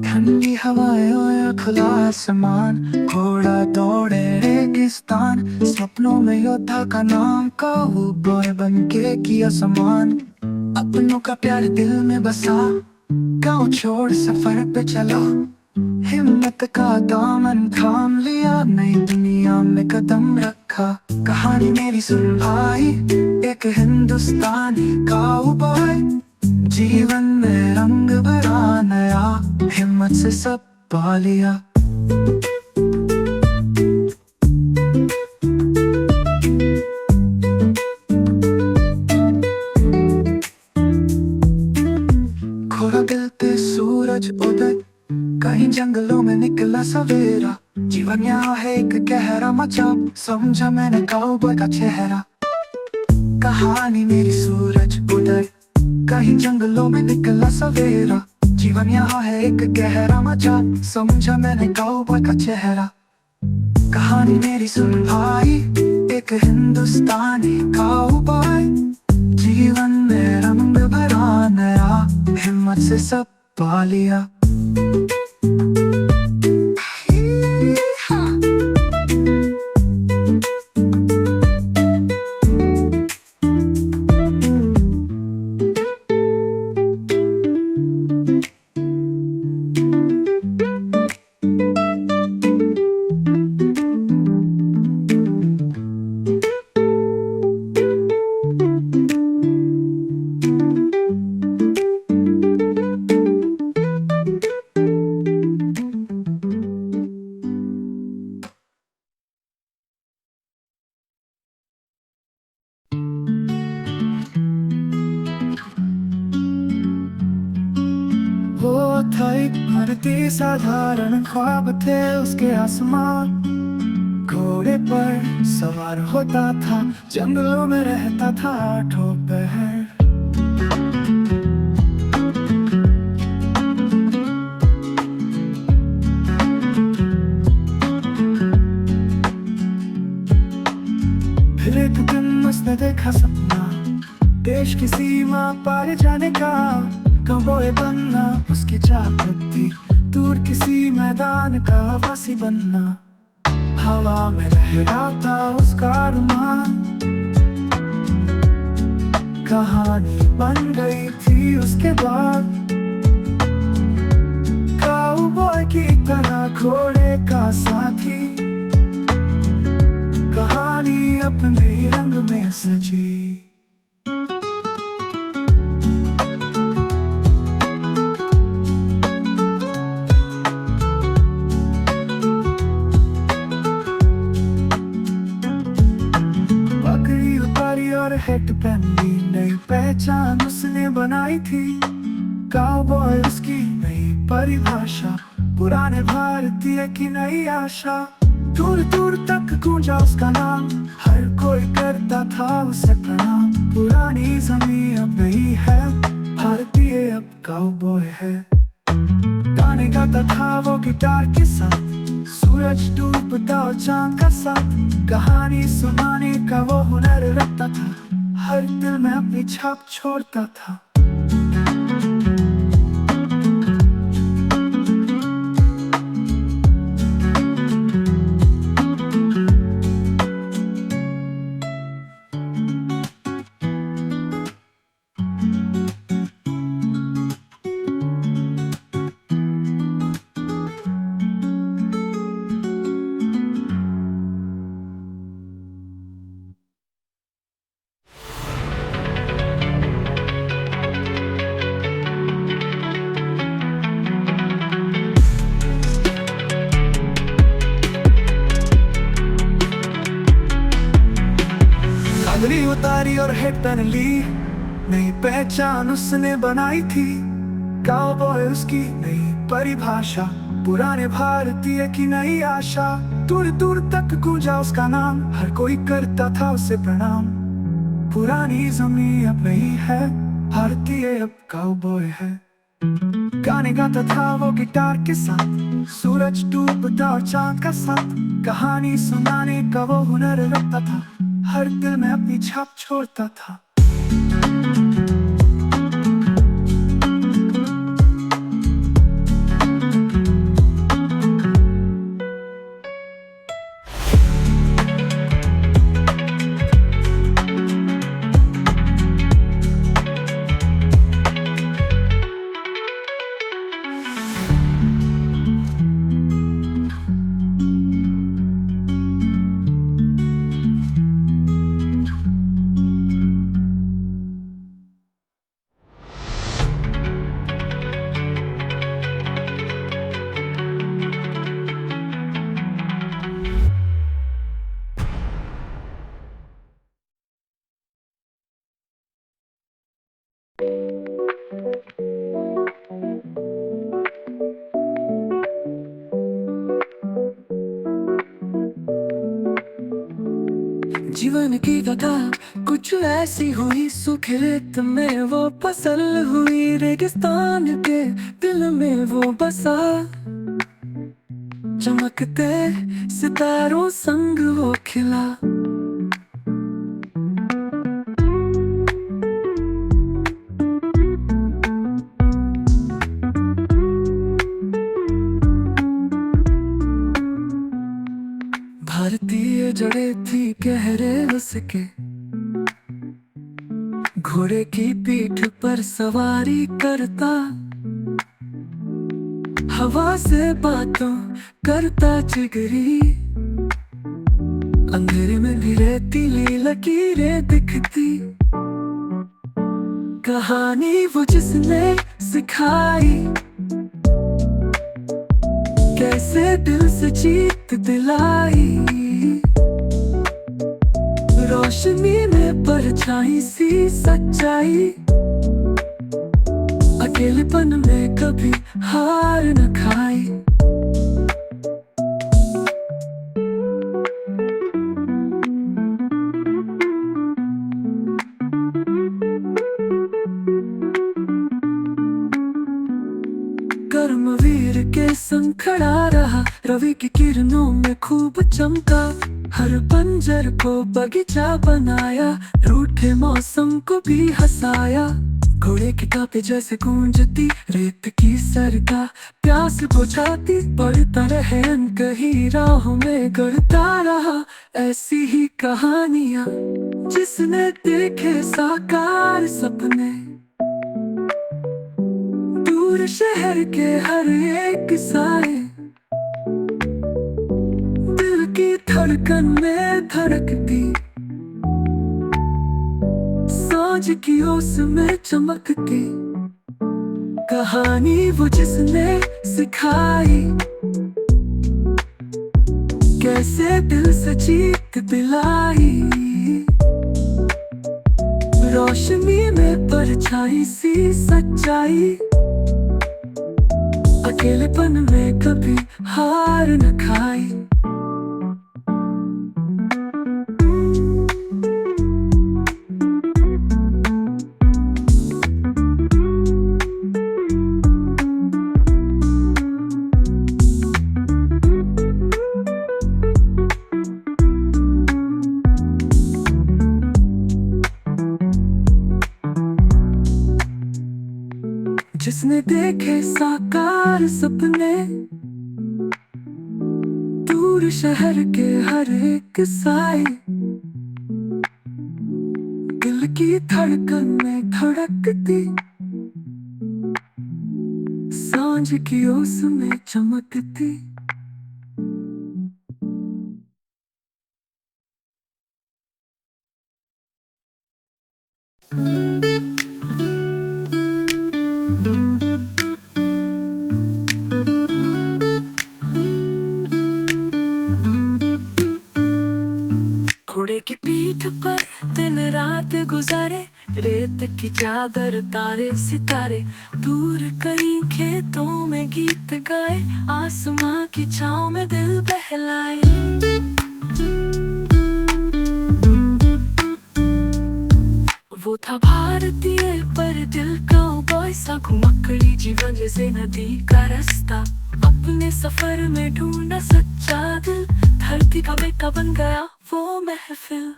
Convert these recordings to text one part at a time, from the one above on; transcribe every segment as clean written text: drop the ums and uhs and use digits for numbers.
ठंडी हवाएं और खुला आसमान, घोड़ा दौड़े रेगिस्तान, सपनों में योद्धा का नाम, काउबॉय बन के किया समान। अपनों का प्यार दिल में बसा, गाँव छोड़ सफर पे चला, हिम्मत का दामन थाम लिया, नई दुनिया में कदम रखा। कहानी मेरी सुन भाई, एक हिंदुस्तानी काउबॉय, जीवन में रंग भरा नया, हिम्मत से सब पा लिया। घोड़ा गिरते सूरज उदय, कहीं जंगलों में निकला सवेरा, जीवन यहाँ है एक गहरा मचान, समझा मैंने काउबॉय का चेहरा। कहानी मेरी सूरज उदय, कहीं जंगलों में निकला सवेरा, जीवन यहाँ है एक गहरा मचान, समझा मैंने काउबॉय का चेहरा। कहानी मेरी सुन भाई, एक हिंदुस्तानी काउबॉय, जीवन में रंग भरा नया, हिम्मत से सब पा लिया। वो था एक भरती साधारण ख्वाब थे उसके आसमान, घोड़े पर सवार होता था, जंगलों में रहता था आठों पहर। फिर एक दिन उसने देखा सपना, देश की सीमा पार जाने का, काउबॉय बनना उसकी चाहत थी, दूर किसी मैदान का वासी बनना। हवा में लहराता उसका अरमान, कहानी बन गई थी उसके बाद, काउबॉय की तरह घोड़े का साथी, कहानी अपने रंग में सजी। और हेड पहनी, नई पहचान उसने बनाई थी, काउबॉय उसकी नई परिभाषा, पुराने भारतीय की नई आशा। दूर दूर तक गूंजा उसका नाम, हर कोई करता था उसे प्रणाम। पुरानी जमीन अब नहीं है, भारतीय अब काउबॉय है। गाने गाता था वो गिटार के साथ, सूरज डूबता और चांद का साथ, कहानी सुनाने का वो हुनर रखता था, हर दिल में अपनी छाप छोड़ता था। पगड़ी उतारी और हेड पहन ली, नई पहचान उसने बनाई थी, काउबॉय उसकी नई परिभाषा, पुराने भारतीय की नई आशा। दूर दूर तक गूंजा उसका नाम, हर कोई करता था उसे प्रणाम। पुरानी जमीन अब नहीं है, भारतीय अब काउबॉय है। गाने गाता था वो गिटार के साथ, सूरज डूबता और चांद का साथ, कहानी सुनाने का वो हुनर रखता था, हर दिल में अपनी छाप छोड़ता था। की कथा कुछ ऐसी हुई, सूखे रेत में वो फसल हुई, रेगिस्तान के दिल में वो बसा, चमकते सितारों संग वो खिला। भारतीय जड़ें थी गहरे उसके, घोड़े की पीठ पर सवारी करता, हवा से बातों करता जिगरी, अंधेरे में भी रेतीली लकीरें दिखती। कहानी वो जिसने सिखाई, कैसे दिल से जीत दिलाई, रोशनी में परछाई सी सच्चाई, अकेलेपन में कभी हार न खाई। कर्मवीर के संग खड़ा रहा, रवि की किरणों में खूब चमका, हर बंजर को बगीचा बनाया, रूठे मौसम को भी हंसाया। घोड़े की टापे जैसे गूंजती रेत की सरका, प्यास बुझाती बढ़ता रहे अनकही राहों में गढ़ता रहा। ऐसी ही कहानियां जिसने देखे साकार सपने, दूर शहर के हर एक साए, दिल की धड़कन में धड़कती, सांझ की ओस में चमकती। कहानी वो जिसने सिखाई, कैसे दिल से जीत दिलाई, रोशनी में परछाई सी सच्चाई, अकेलेपन में कभी हार न खाई। जिसने देखे साकार सपने, दूर शहर के हर एक साए, दिल की धड़कन में धड़कती, सांझ की ओस में चमकती। घोड़े की पीठ पर दिन रात गुजारे, रेत की चादर तारे सितारे, दूर कहीं खेतों में गीत गाए, आसमां की छांव में दिल बहलाए। वो था भारतीय पर दिल का बॉय सा, घुमक्कड़ी जीवन जैसे नदी का रास्ता, अपने सफर में ढूंढा सच्चा दिल, धरती का बेटा बन गया वो महफिल।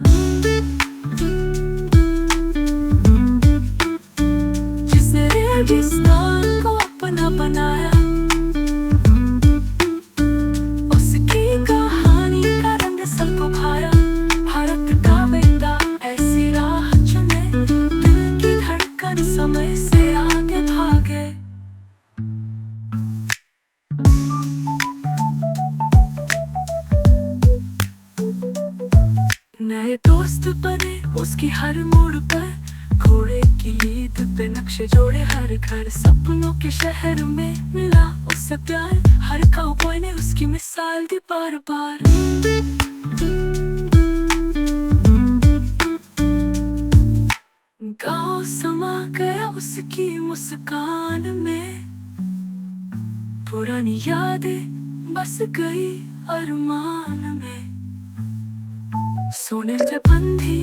जिसने रेगिस्तान को अपना बनाया, उसकी कहानी का रंग सबको भाया, भारत का बेटा ऐसी राह चुने, दिल की धड़कन समय से आगे भागे। नए दोस्त बने उसकी हर मोड़ पर, घोड़े की लीद पे नक्शे जोड़े, हर घर सपनों के शहर में मिला उससे प्यार, हर काउबॉय ने उसकी मिसाल दी बार बार। गाँव समा गया उसकी मुस्कान में, पुरानी यादें बस गई अरमान में। सोने से बंधी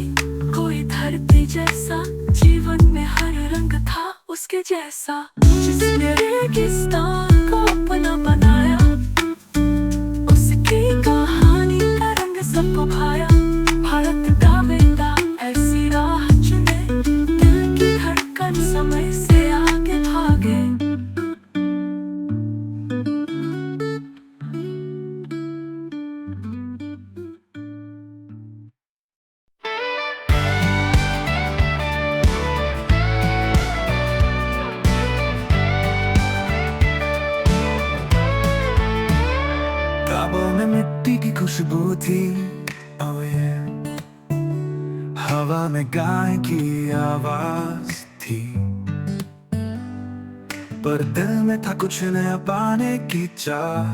कोई धरती जैसा, जीवन में हर रंग था उसके जैसा, जिसने रेगिस्तान को अपना बनाया, उसकी कहानी का रंग सबको भाया। भारत का बेटा ऐसी राह चुने, दिल की धड़कन समय से आगे भागे। ख्वाबों में मिट्टी की खुशबू थी, oh yeah। हवा में गाय की आवाज थी, पर दिल में था कुछ नया पाने की चाह,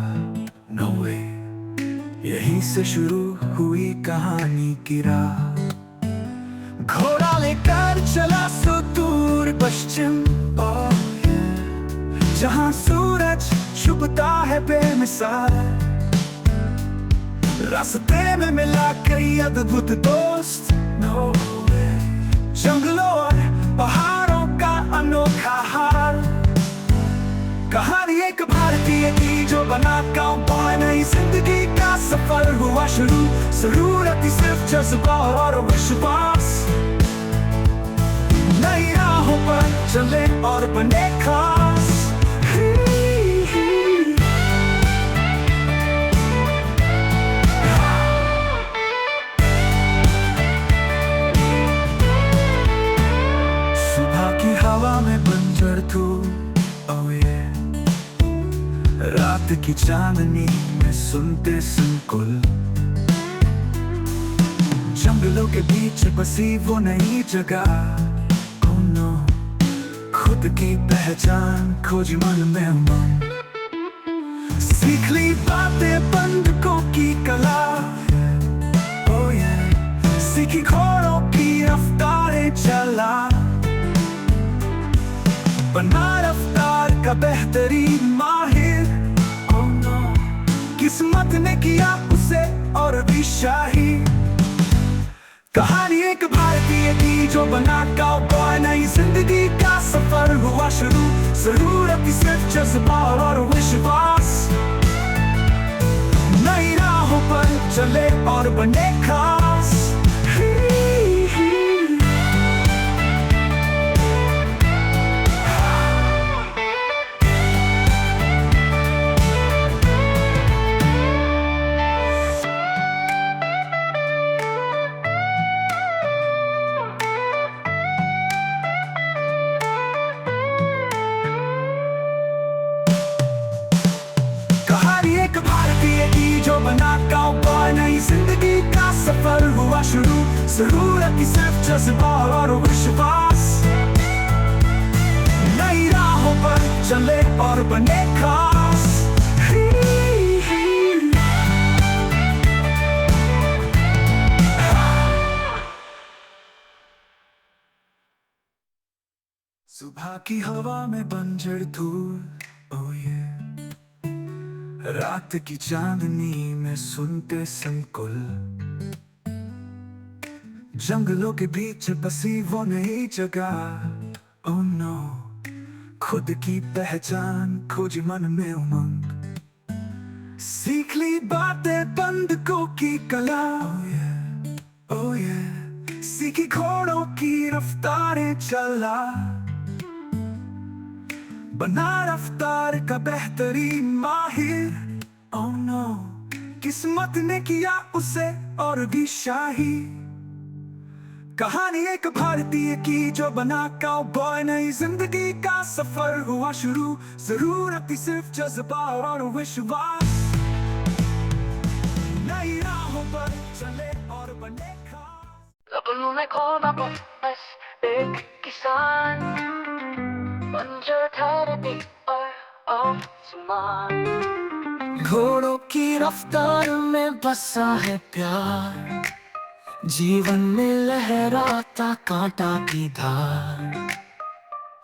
no way। यहीं से शुरू हुई कहानी की राह। घोड़ा लेकर चला सुदूर पश्चिम, oh yeah। जहां सूरज छुपता है बेमिसाल, रास्ते में मिला कई अद्भुत दोस्त, no way। जंगलों और पहाड़ों का अनोखा हाल। कहानी एक भारतीय की जो बना काउबॉय, नई जिंदगी का सफर हुआ शुरू। जरूरत थी सिर्फ जज्बा और विश्वास, नई राहों पर चले और बने खास। हवा में बंजर तू, oh yeah। रात की चांदनी में सुनते संकुल, जंगलों के बीच बसी वो नई जगह, oh no। खुद की पहचान खोजी मन में उमंग, सीख ली बातें बंदूकों की कला, oh yeah। सीखी घोड़ों की रफ्तारें चला, बना रफ्तार का बेहतरीन माहिर, oh no। किस्मत ने किया उसे और भी शाही। कहानी एक भारतीय की जो बना काउबॉय, नई जिंदगी का सफर हुआ शुरू। जरूरत थी सिर्फ जज्बा और विश्वास, नई राहों पर चले और बने खास। एक भारतीय की जो बना काउबॉय, नई जिंदगी का सफर हुआ शुरू। जरूरत थी सिर्फ जज्बा और विश्वास, नई राहों पर चले और बने खास। सुबह की हवा में बंजर धूल, oh yeah। रात की चांदनी में सुनते संकुल, जंगलों के बीच बसी वो नई जगह, oh no। खुद की पहचान खोजी मन में उमंग, सीख ली बातें बंदूकों की कला, oh yeah, oh yeah। सीखी घोड़ों की रफ्तारें चला, बना रफ्तार का बेहतरीन माहिर, oh no। किस्मत ने किया उसे और भी शाही। कहानी एक भारतीय की जो बना काउबॉय, नई जिंदगी का सफर हुआ शुरू। जरूरत थी सिर्फ जज्बा और विश्वास, नई राहों पर चले और बने खास। सपनों में खोना बस एक किसान, बंजर धरती और आसमान, घोड़ों की रफ्तार में बसा है प्यार, जीवन में लहराता कांटा की धार।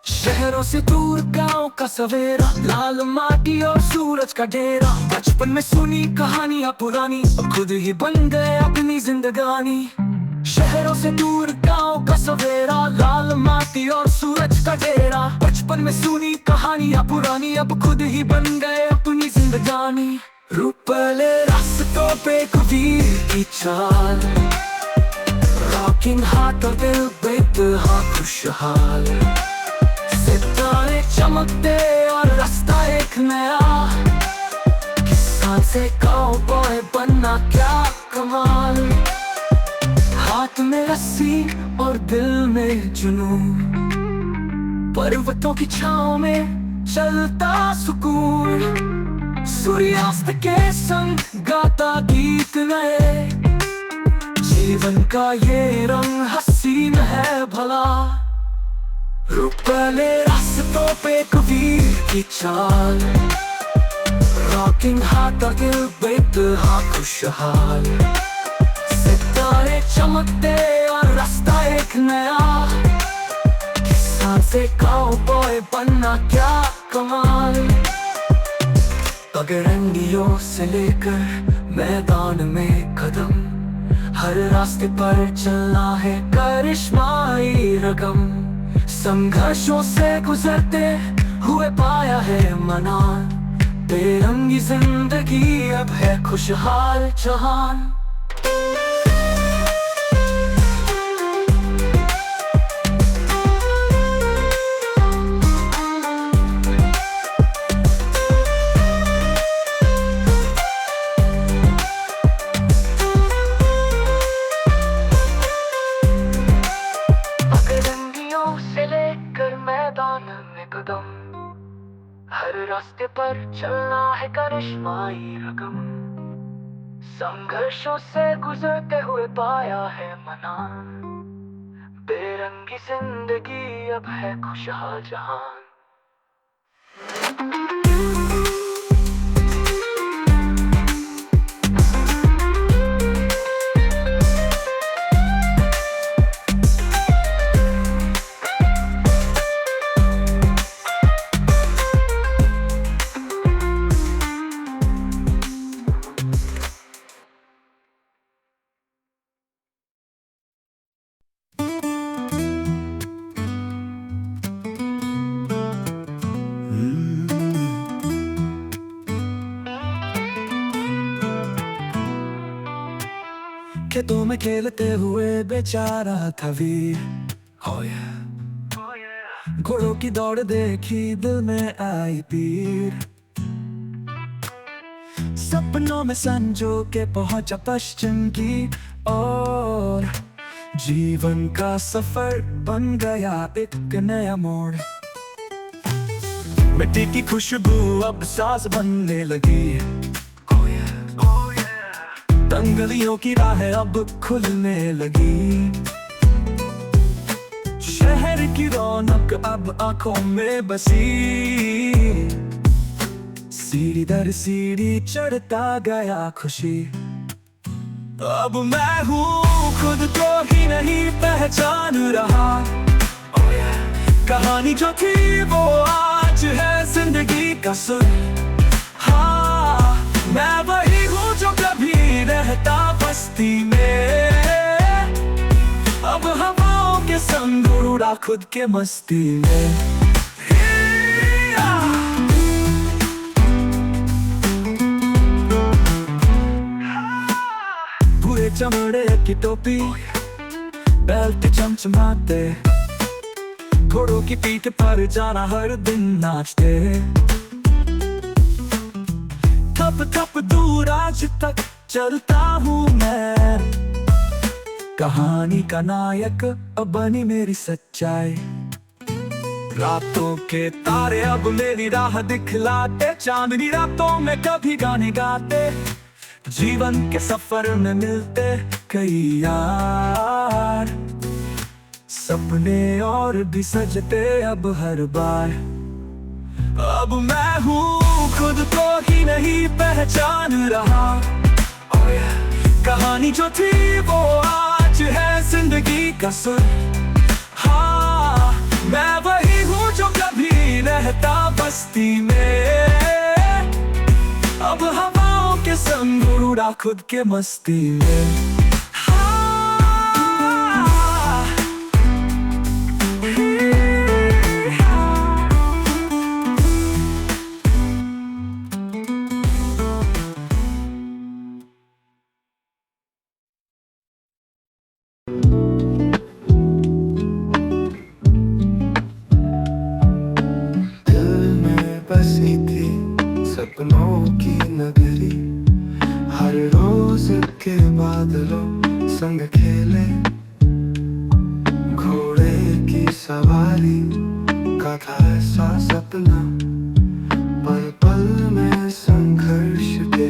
शहरों से दूर गांव का सवेरा, लाल माटी और सूरज का डेरा। बचपन में सुनी कहानियां पुरानी, अब खुद ही बन गए अपनी जिंदगानी। शहरों से दूर गांव का सवेरा, लाल माटी और सूरज का डेरा। बचपन में सुनी कहानियां पुरानी, अब खुद ही बन गए अपनी जिंदगानी। रुपले रास्तों पे कबीर की चाल, रॉकिंग हाथ और दिल बेतहा खुशहाल। सितारे चमकते और रास्ता एक नया, किसान से काउबॉय बनना क्या कमाल। हाथ में रस्सी और दिल में जुनून, पर्वतों की छांव में चलता सुकून। सूर्यास्त के संग गाता गीत नए, जीवन का ये रंग हसीन है भला। रुपले रास्तों पे कबीर की चाल, रॉकिंग हाथ और दिल बेतहा खुशहाल। सितारे चमकते और रास्ता एक नया, किसान से काउबॉय बनना क्या कमाल। पगडंडियों से लेकर मैदान में कदम, हर रास्ते पर चलना है करिश्माई रकम। संघर्षों से गुजरते हुए पाया है मना, बेरंगी जिंदगी अब है खुशहाल जहान। हर रास्ते पर चलना है करिश्माई रकम। संघर्षों से गुजरते हुए पाया है मना, बेरंगी जिंदगी अब है खुशहाल जहान। खेतों में खेलते हुए बेचारा था वीर, घोड़ों की दौड़ देखी दिल में आई पीर। सपनों में संजो के पहुंचा पश्चिम की ओर, जीवन का सफर बन गया एक नया मोड़। मिट्टी की खुशबू अब साज बनने लगी, गलियों की राहें अब खुलने लगी। शहर की रौनक अब आंखों में बसी, सीढ़ी दर सीढ़ी चढ़ता गया खुशी। अब मैं हूँ खुद को ही नहीं पहचान रहा, कहानी जो थी वो आज है जिंदगी का सुर। हाँ, मैं वही हूँ जो कभी रहता बस्ती में, अब हवाओं के संग उड़ा खुद के मस्ती में। भूरे चमड़े की टोपी, बेल्ट चमचमाते, घोड़ों की पीठ पर जाना हर दिन नाचते। थप थप दूर आज तक चलता हूँ मैं, कहानी का नायक अब बनी मेरी सच्चाई। रातों के तारे अब मेरी राह दिखलाते, चांदनी रातों में कभी गाने गाते। जीवन के सफर में मिलते कई यार, सपने और भी सजते अब हर बार। अब मैं हूँ खुद को ही नहीं पहचान रहा, कहानी जो थी वो आज है जिंदगी का सुर। हाँ, मैं वही हूँ जो कभी रहता बस्ती में, अब हवाओं के संग उड़ा खुद के मस्ती में। हाँ। बसी थी सपनों की नगरी। हर रोज के बादलों संग खेले, घोड़े की सवारी का था ऐसा सपना। पल पल में संघर्ष के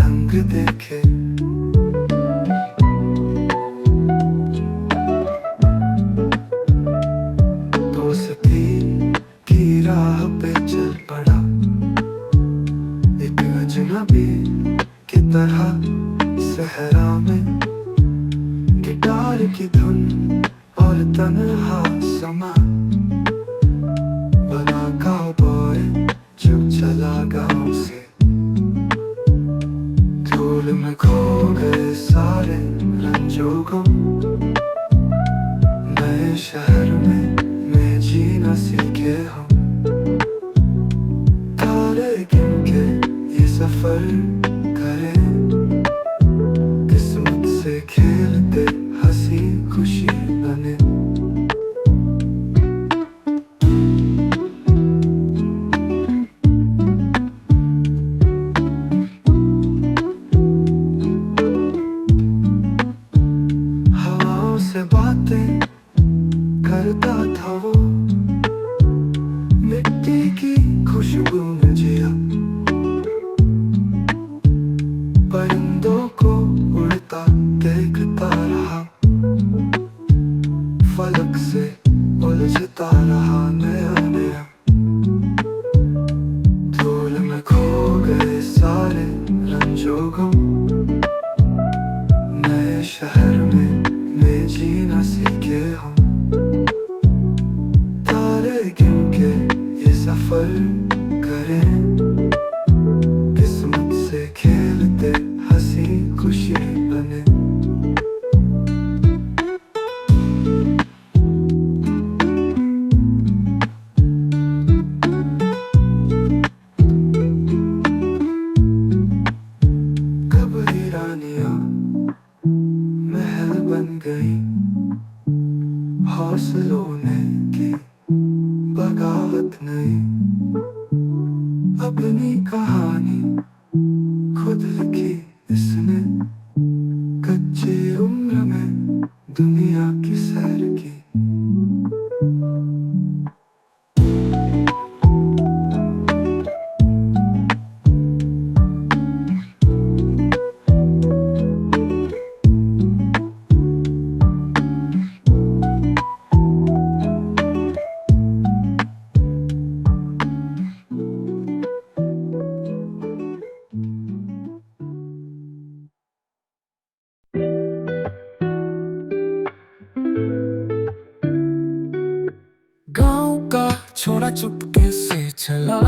रंग देखे। दोस्ती की राह पे चल पड़ा, एक अजनबी की तरह सहरा में। गिटार की धुन और तन्हा समा, बना काउबॉय चुप चला गाँव से। धूल में खो गए सारे रंजों को, नए शहर में जीना सीखे हम। तारे गिन के ये सफर करें, किस्मत से खेलते हंसी खुशी बने। हवाओं से बातें करता था वो, मिट्टी की खुशबू में जिया। परिंदों को उड़ता देखता रहा, फलक से उलझता रहा नया नया। धूल में खो गए सारे रंजों को, नए शहर में जीना सीखे हम। तारे गिन के ये सफर करें, किस्मत से खेलते हंसी खुशी बने। कब वीरानियां महल बन गई, हौसलों ने की बगावत नहीं। अपनी कहानी खुद लिखी इसने, कच्ची उम्र में दुनिया की सैर की। गांव का छोरा चुपके से चला,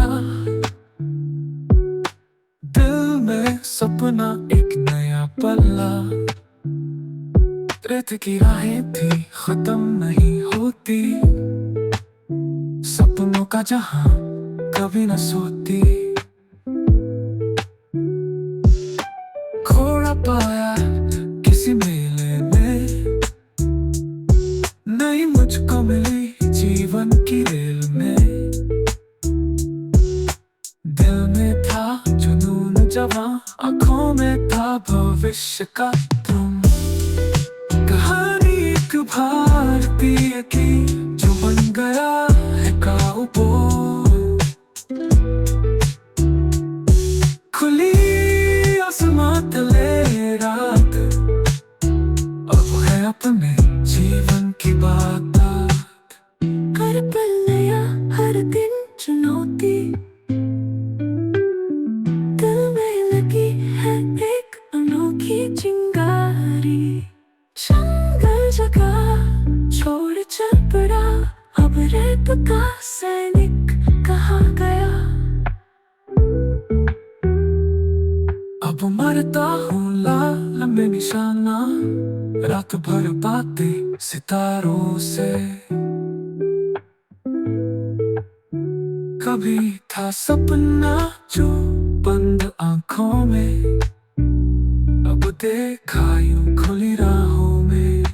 दिल में सपना एक नया पल्ला। रेत की राहें थी खत्म नहीं होती, सपनों का जहां कभी न सोती। घोड़ा पाया किसी मेले में, नहीं मुझको मिली जीवन की रेल में। दिल में था जुनून जवां, आंखों में था भविष्य का तुम। कहानी एक भारतीय की जो बन गया है काउबॉय। खुली आसमां तले रात, अब है अपने जीवन की बात। कर पलया हर दिन चुनौती, दिल में लगी है एक अनोखी चिंगारी। जंगल जगह छोड़ चल पड़ा, अब रेत का सैनिक कहाँ गया। अब मरता हूँ लाल में निशाना, रात भर बातें सितारों से। कभी था सपना जो बंद आंखों में, अब देखा यूं खुली राहों में।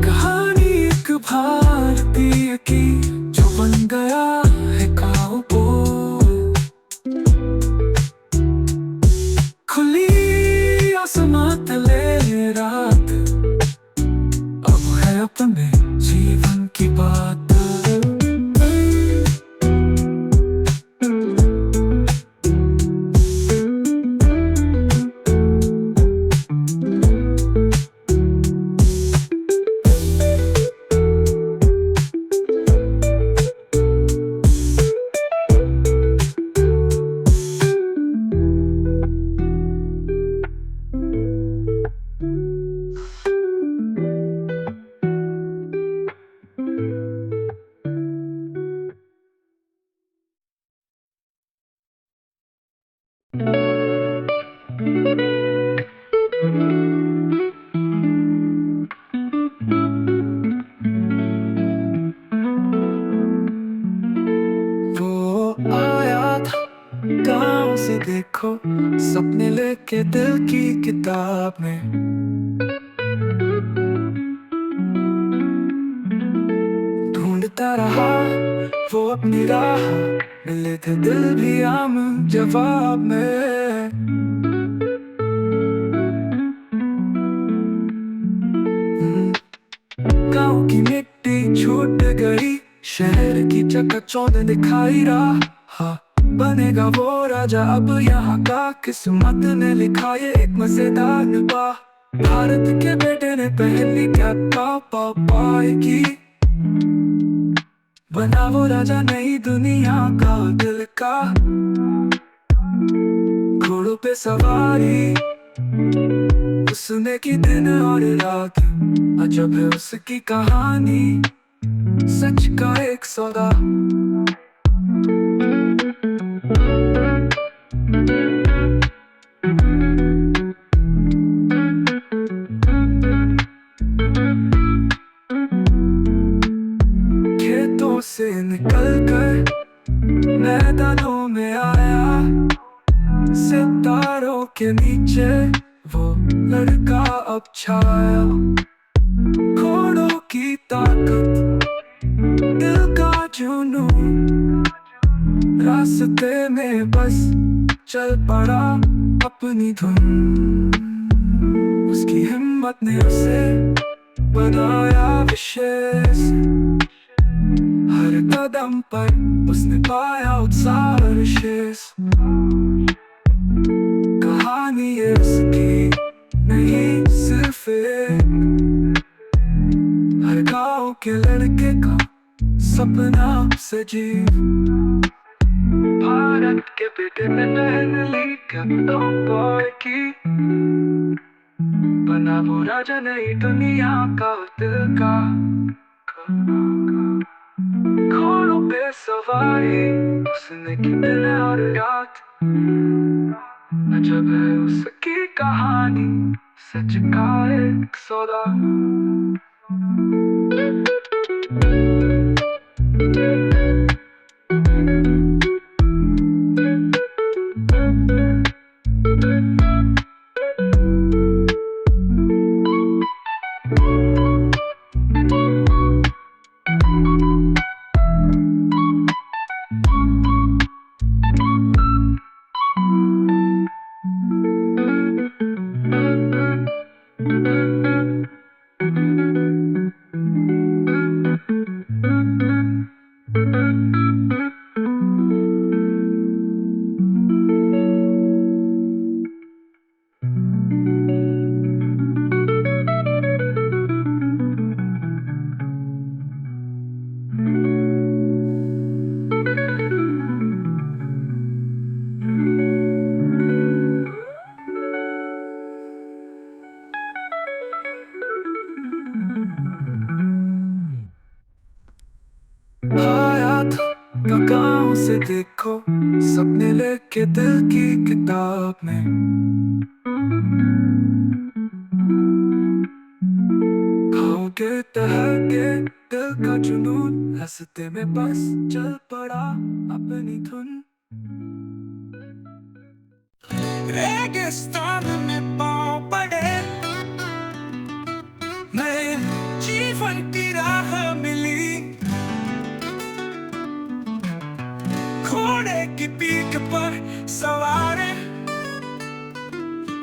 कहानी एक भारतीय की जो बन गया है काउबॉय। खुली आसमां तले रात, अब है अपने जीवन की बात। वो आया था गाँव से देखो, सपने लेके दिल की किताब में। ढूंढता रहा वो अपनी राह, मिले थे दिल भी आम जवाब में। गाँव की मिट्टी छूट गई, शहर की चकाचौंध दिखाई रहा। बनेगा वो राजा अब यहाँ का, किस्मत ने लिखा ये एक मजेदार निगाह। भारत के बेटे ने पहली क्या पापाई की, बना वो राजा नई दुनिया का दिल का। घोड़ों पे सवारी उसने की दिन और रात, अजब है उसकी कहानी, सच का एक सौदा। खेतों से निकल कर मैदानों में आया, सितारों के नीचे वो लड़का अब छाया। घोड़ों की ताकत, दिल का जुनून, रास्ते में बस चल पड़ा अपनी धुन। उसकी हिम्मत ने उसे बनाया विशेष, हर कदम पर उसने पाया उत्साह विशेष। कहानी है उसकी नहीं सिर्फ एक, हर गाँव के लड़के का सपना सजीव। भारत के बेटे ने पहन ली काउबॉय की, बना वो राजा नई दुनिया का दिल का। घोड़ों पे सवारी उसने की दिन और रात, अजब है उसकी कहानी, सच का एक सौदा। आया था गाँव से देखो, सपने लेके दिल की किताब में। खाओगे तहके दिल का जुनून, रास्ते में बस चल पड़ा अपनी धुन। रेगिस्तान में पाँव पड़े, नए जीवन की राह मिली,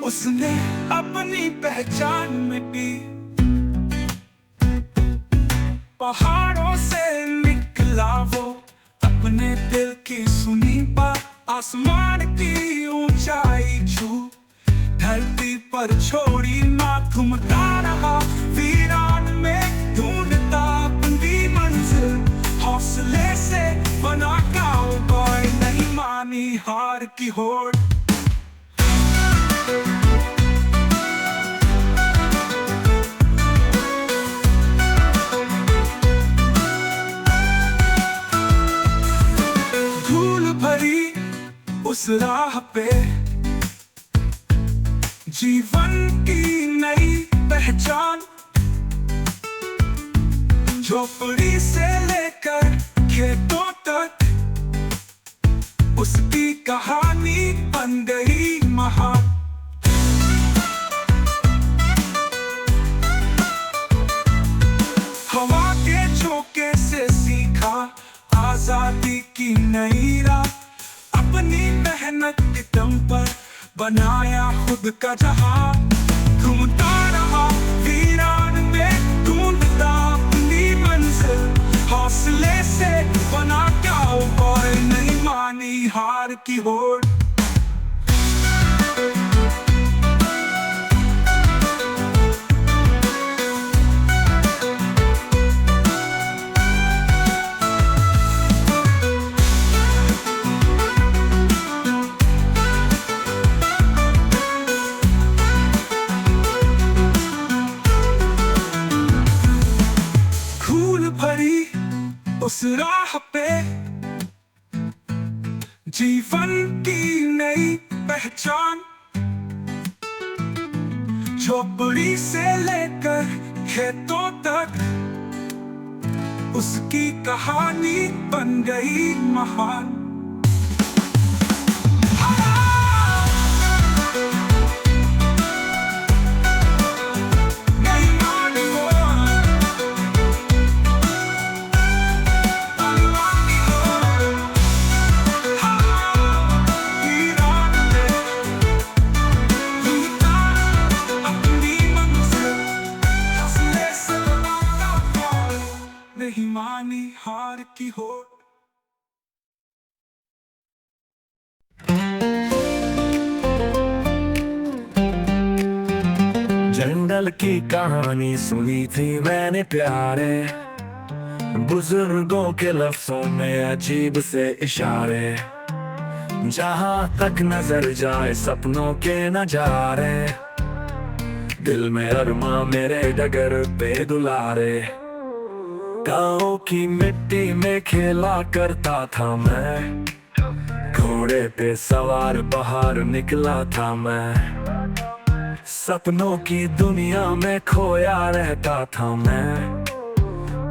उसने अपनी पहचान मिटी। पहाड़ों से निकला वो, अपने दिल की सुनी बात, आसमान की ऊंचाई छू, धरती पर छोड़ी माँ घूमता रहा वीरान में, ढूंढता अपनी मंजिल, हौसले से बना काउबॉय, नहीं मानी हार की होड़। धूल भरी उस राह पे, जीवन की नई पहचान, झोपड़ी से लेकर खेतों तक, उसकी कहानी बन गई महान। हवा के झोंके से सीखा आजादी की नई राह, अपनी मेहनत के दम पर बनाया खुद का जहां, घूमता रहा वीरान में, ढूंढता अपनी मंजिल, हौसले से बना काउबॉय, नहीं मानी हार की होड़। उस राह पे, जीवन की नई पहचान, झोपड़ी से लेकर खेतों तक, उसकी कहानी बन गई महान। नहीं मानी हार की होड़। जंगल की कहानी सुनी थी मैंने प्यारे, बुजुर्गों के लफ्जों में अजीब से इशारे, जहां तक नजर जाए सपनों के नजारे, दिल में अरमा मेरे डगर पे दुलारे। गाँव की मिट्टी में खेला करता था मैं, घोड़े पे सवार बाहर निकला था मैं, सपनों की दुनिया में खोया रहता था मैं,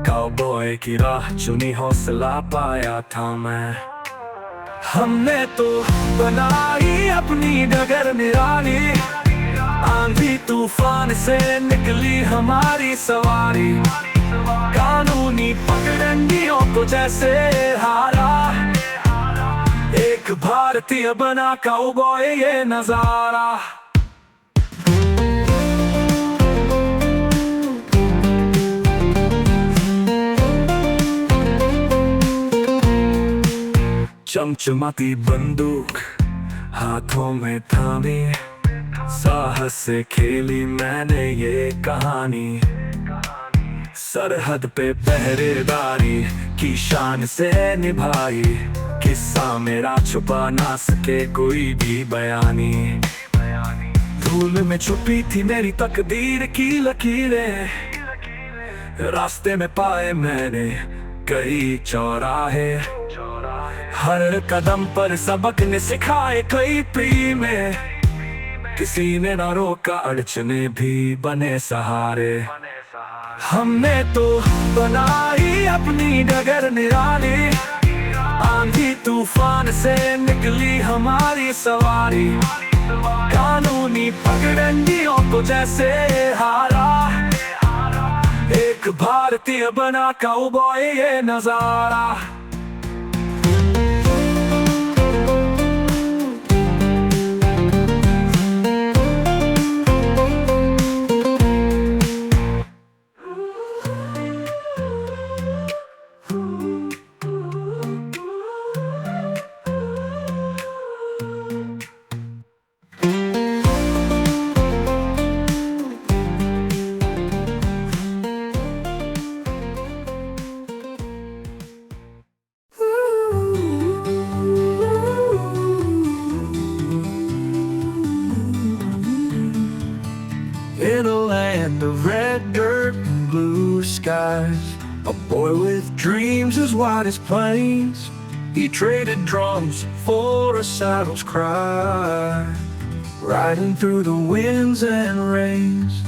काउबॉय की राह चुनी हौसला पाया था मैं। हमने तो बनाई अपनी डगर निराली, आंधी तूफान से निकली हमारी सवारी, कानूनी पगडंडियों को जैसे हारा, एक भारतीय बना काउबॉय ये नजारा। चमचमाती बंदूक हाथों में थामी, साहस से खेली मैंने ये कहानी, सरहद पे पहरेदारी की शान से निभाई, किस्सा मेरा छुपा ना सके कोई भी बयानी। धूल में छुपी थी मेरी तकदीर की लकीरें, रास्ते में पाए मैंने कई चौराहे, हर कदम पर सबक ने सिखाए कई प्रीमें, किसी ने ना रोका अड़चने भी बने सहारे। हमने तो बनाई अपनी डगर निराली, आंधी तूफान से निकली हमारी सवारी, कानूनी पगडंडियों को जैसे हारा, एक भारतीय बना काउबॉय ये नजारा। dreams as wide as plains. He traded drums for a saddle's cry, riding through the winds and rains.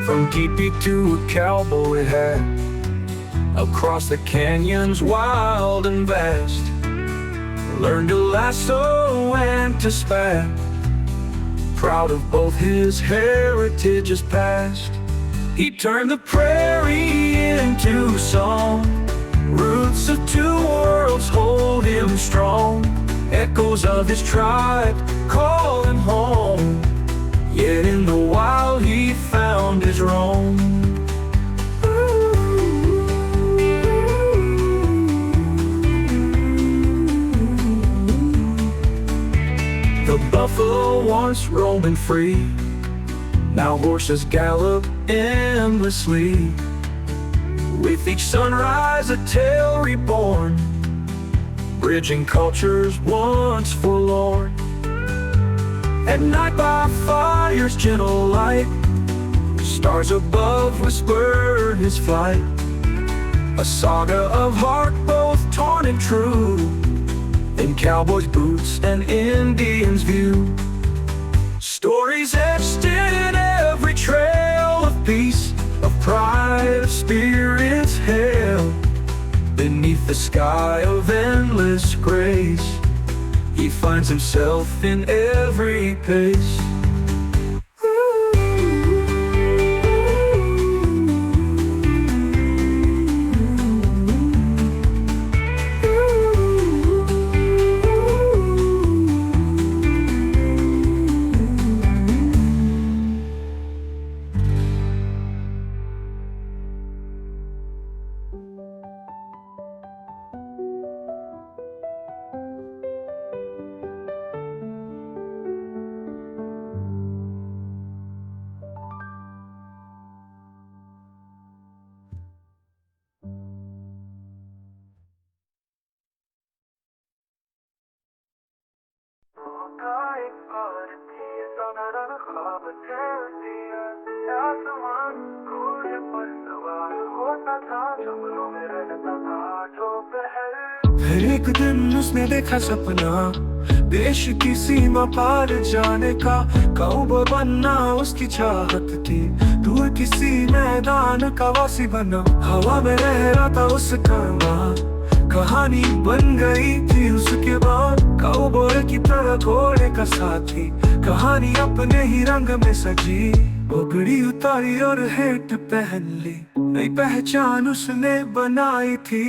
From teepee to a cowboy hat, across the canyons wild and vast. Learned to lasso and to spat, proud of both his heritage's past. He turned the prairie into song, roots of two worlds hold him strong. Echoes of his tribe calling home, yet in the wild he found his roam. The buffalo once roaming free, now horses gallop endlessly. With each sunrise a tale reborn, bridging cultures once forlorn. At night by fire's gentle light, stars above whisper his flight. A saga of heart both torn and true, in cowboys' boots and Indians' view. Stories etched in every trail of peace, of pride, of spirits held. Beneath the sky of endless grace, he finds himself in every pace. फिर एक दिन उसने देखा सपना, देश की सीमा पार जाने का। काउबॉय बनना उसकी चाहत थी, दूर किसी मैदान का वासी बना। हवा में लहरा था उसका नाम, कहानी बन गई थी उसके बाद। काउबॉय की तरह घोड़े का साथी, कहानी अपने ही रंग में सजी। पगड़ी उतारी और हेट पहन ली, नई पहचान उसने बनाई थी।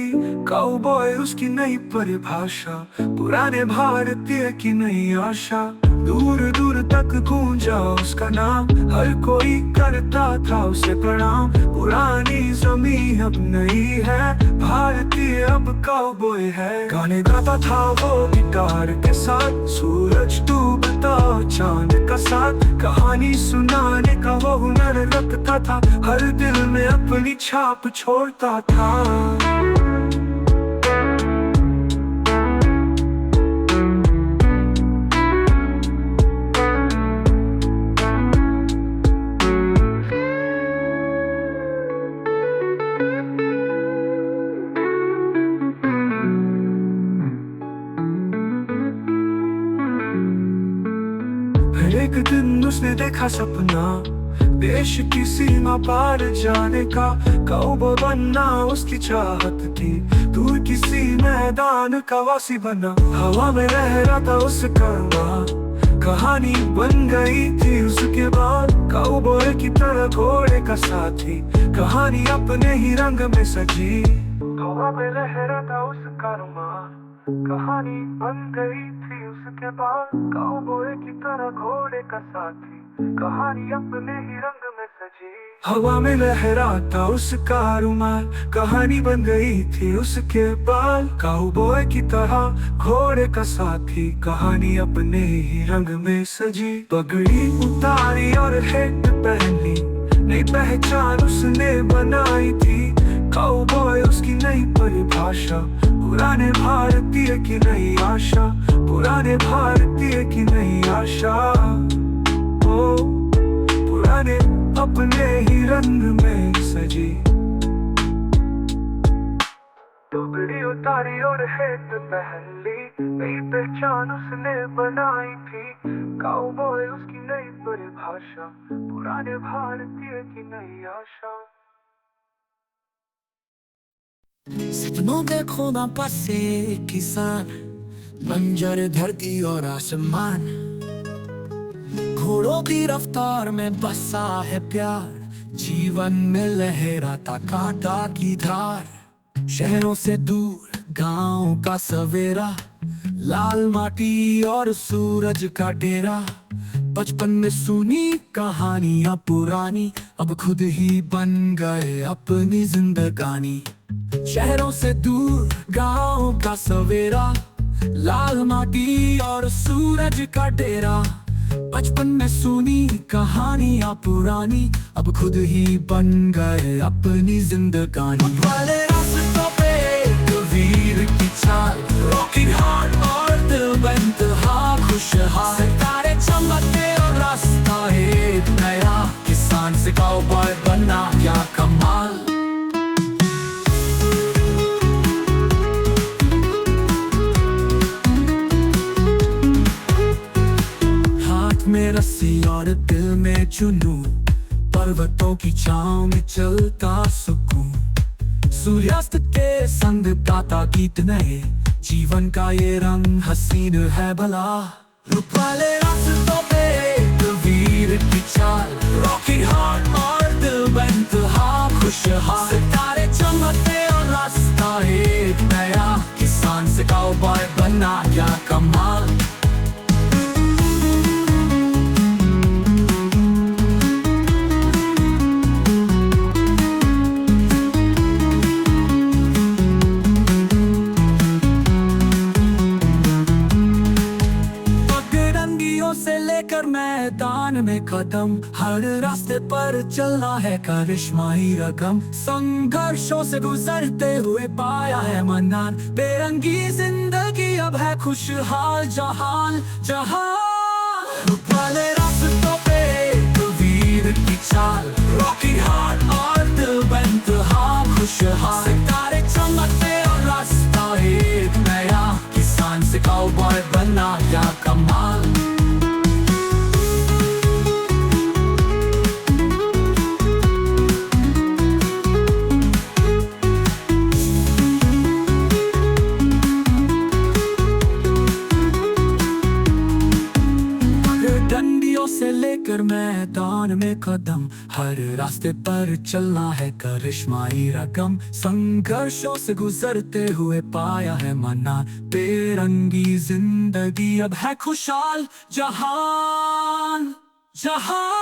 काउबॉय उसकी नई परिभाषा, पुराने भारतीय की नई आशा। दूर दूर तक गूंजा उसका नाम, हर कोई करता था उसे प्रणाम। पुरानी जमीन अब नई है, भारतीय अब काउबॉय है। गाने गाता था वो गिटार के साथ, सूरज डूबता चांद का साथ। कहानी सुनाने का वो हुनर रखता था, हर दिल में अपनी छाप छोड़ता था। एक दिन उसने देखा सपना, देश की सीमा पार जाने का। काउबॉय बनना उसकी चाहत थी, दूर किसी मैदान का वासी बना। हवा में लहरा था उसका नाम, कहानी बन गई थी उसके बाद। काउबॉय की तरह घोड़े का साथी, कहानी अपने ही रंग में सजी। हवा में लहरा था उसका रुमाल, कहानी बन गई थी उसके बाद। काउबॉय की तरह घोड़े का साथी, कहानी अपने ही रंग में सजी। हवा में लहराता उसका रुमाल, कहानी बन गई थी उसके बाल। काउबॉय की तरह घोड़े का साथी, कहानी अपने ही रंग में सजी। पगड़ी उतारी और हेट पहनी, नई पहचान उसने बनाई थी। काउबॉय उसकी नई परिभाषा, पुराने भारतीय की नई आशा। पुराने भारतीय की नई आशा, ओ पुराने अपने ही रंग में सजी। टुकड़ी उतारी और हेट पहन ली, नई पहचान उसने बनाई थी। काउबॉय उसकी नई परिभाषा, पुराने भारतीय की नई आशा। सपनों में खोना पासे किसान, बंजर धरती और आसमान, घोड़ों की रफ्तार में बसा है प्यार, जीवन में लहराता कांटा की धार। शहरों से दूर गांव का सवेरा, लाल माटी और सूरज का डेरा। बचपन में सुनी कहानियां पुरानी, अब खुद ही बन गए अपनी जिंदगानी। शहरों से दूर गांव का सवेरा, लाल माटी और सूरज का डेरा। बचपन में सुनी कहानियां पुरानी, अब खुद ही बन गए अपनी जिंदगानी। वाले रास्तों पे एक वीर की चाल, रॉकिंग हार्ट और दिल बेइंतहा खुशहाल। सितारे चमकते और रास्ता एक नया, किसान से काउबॉय बना क्या कमाल। में रस्सी और दिल में जुनून, पर्वतों की छांव में चलता सुकून। सूर्यास्त के संग गाता गीत नए, जीवन का ये रंग हसीन है भला। रुक वाले रास्तों पे एक वीर की चाल, रॉकिंग हार्ट और दिल बेइंतहा खुशहाल। सितारे चमकते और रास्ता एक नया, किसान से काउबॉय बना क्या कमाल। से लेकर मैदान में कदम, हर रास्ते पर चलना है करिश्माई रकम। संघर्षों से गुजरते हुए पाया है मन्नान, बेरंगी जिंदगी अब है खुशहाल जहान जहान। वाले रास्तों पे एक वीर की चाल, रॉकिंग हार्ट और दिल बेइंतहा खुशहाल। सितारे चमकते और रास्ता एक नया, किसान से काउबॉय बना क्या कमाल। से लेकर मैदान में कदम, हर रास्ते पर चलना है करिश्माई रकम। संघर्षों से गुजरते हुए पाया है मन्नान, बेरंगी जिंदगी अब है खुशहाल जहान जहान।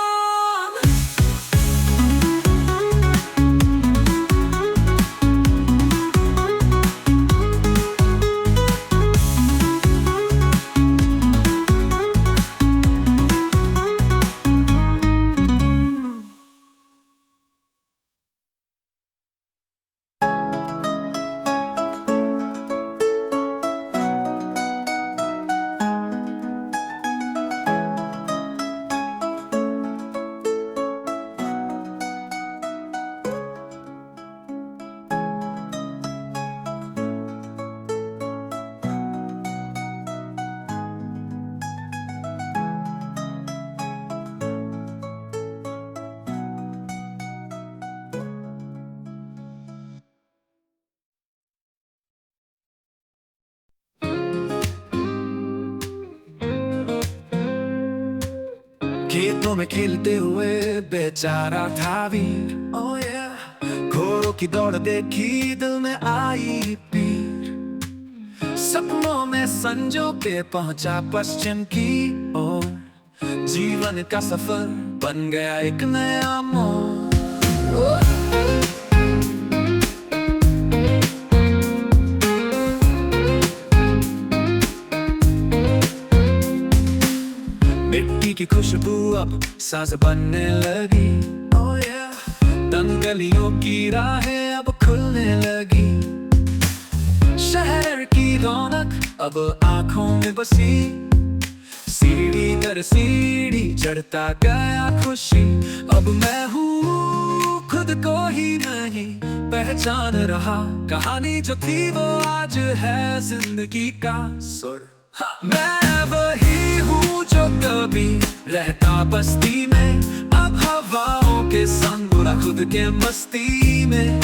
खेतों में खेलते हुए बेचारा था वीर, oh yeah। घोड़ों की दौड़ देखी दिल में आई पीर, सपनों में संजो के पहुंचा पश्चिम की ओर। जीवन का सफर बन गया एक नया मोड़। मिट्टी की खुशबू अब सांस बनने लगी, oh yeah। दंगलियों की राहें अब खुलने लगी, शहर की रौनक अब आंखों में बसी। सीढ़ी दर सीढ़ी चढ़ता गया खुशी, अब मैं हूँ खुद को ही नहीं पहचान रहा। कहानी जो थी वो आज है जिंदगी का सुर। मैं वही हूँ जो कभी रहता बस्ती में, अब हवाओं के संग बुरा खुद के मस्ती में।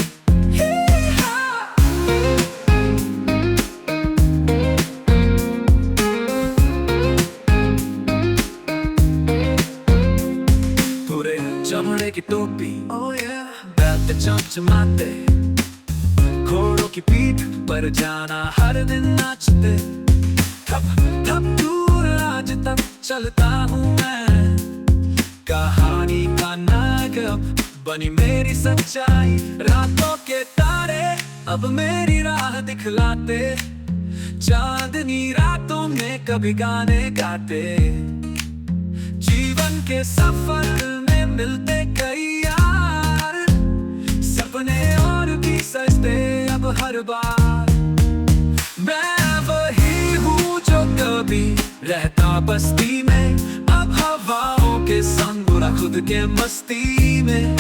पूरे चमड़े की टोपी, बैठ चमचमाते, घोड़ों की पीठ पर जाना हर दिन नाचते। थप थप दूर आज तक चलता हूँ मैं, कहानी का नायक बनी मेरी सच्चाई। रातों के तारे अब मेरी राह दिखलाते, चांदनी रातों में कभी गाने गाते। जीवन के सफर में मिलते कई यार, सपने और भी सजते अब हर बार। मैं वही हूँ जो कभी रहता बस्ती में, अब हवाओं के संग बुरा खुद के मस्ती में।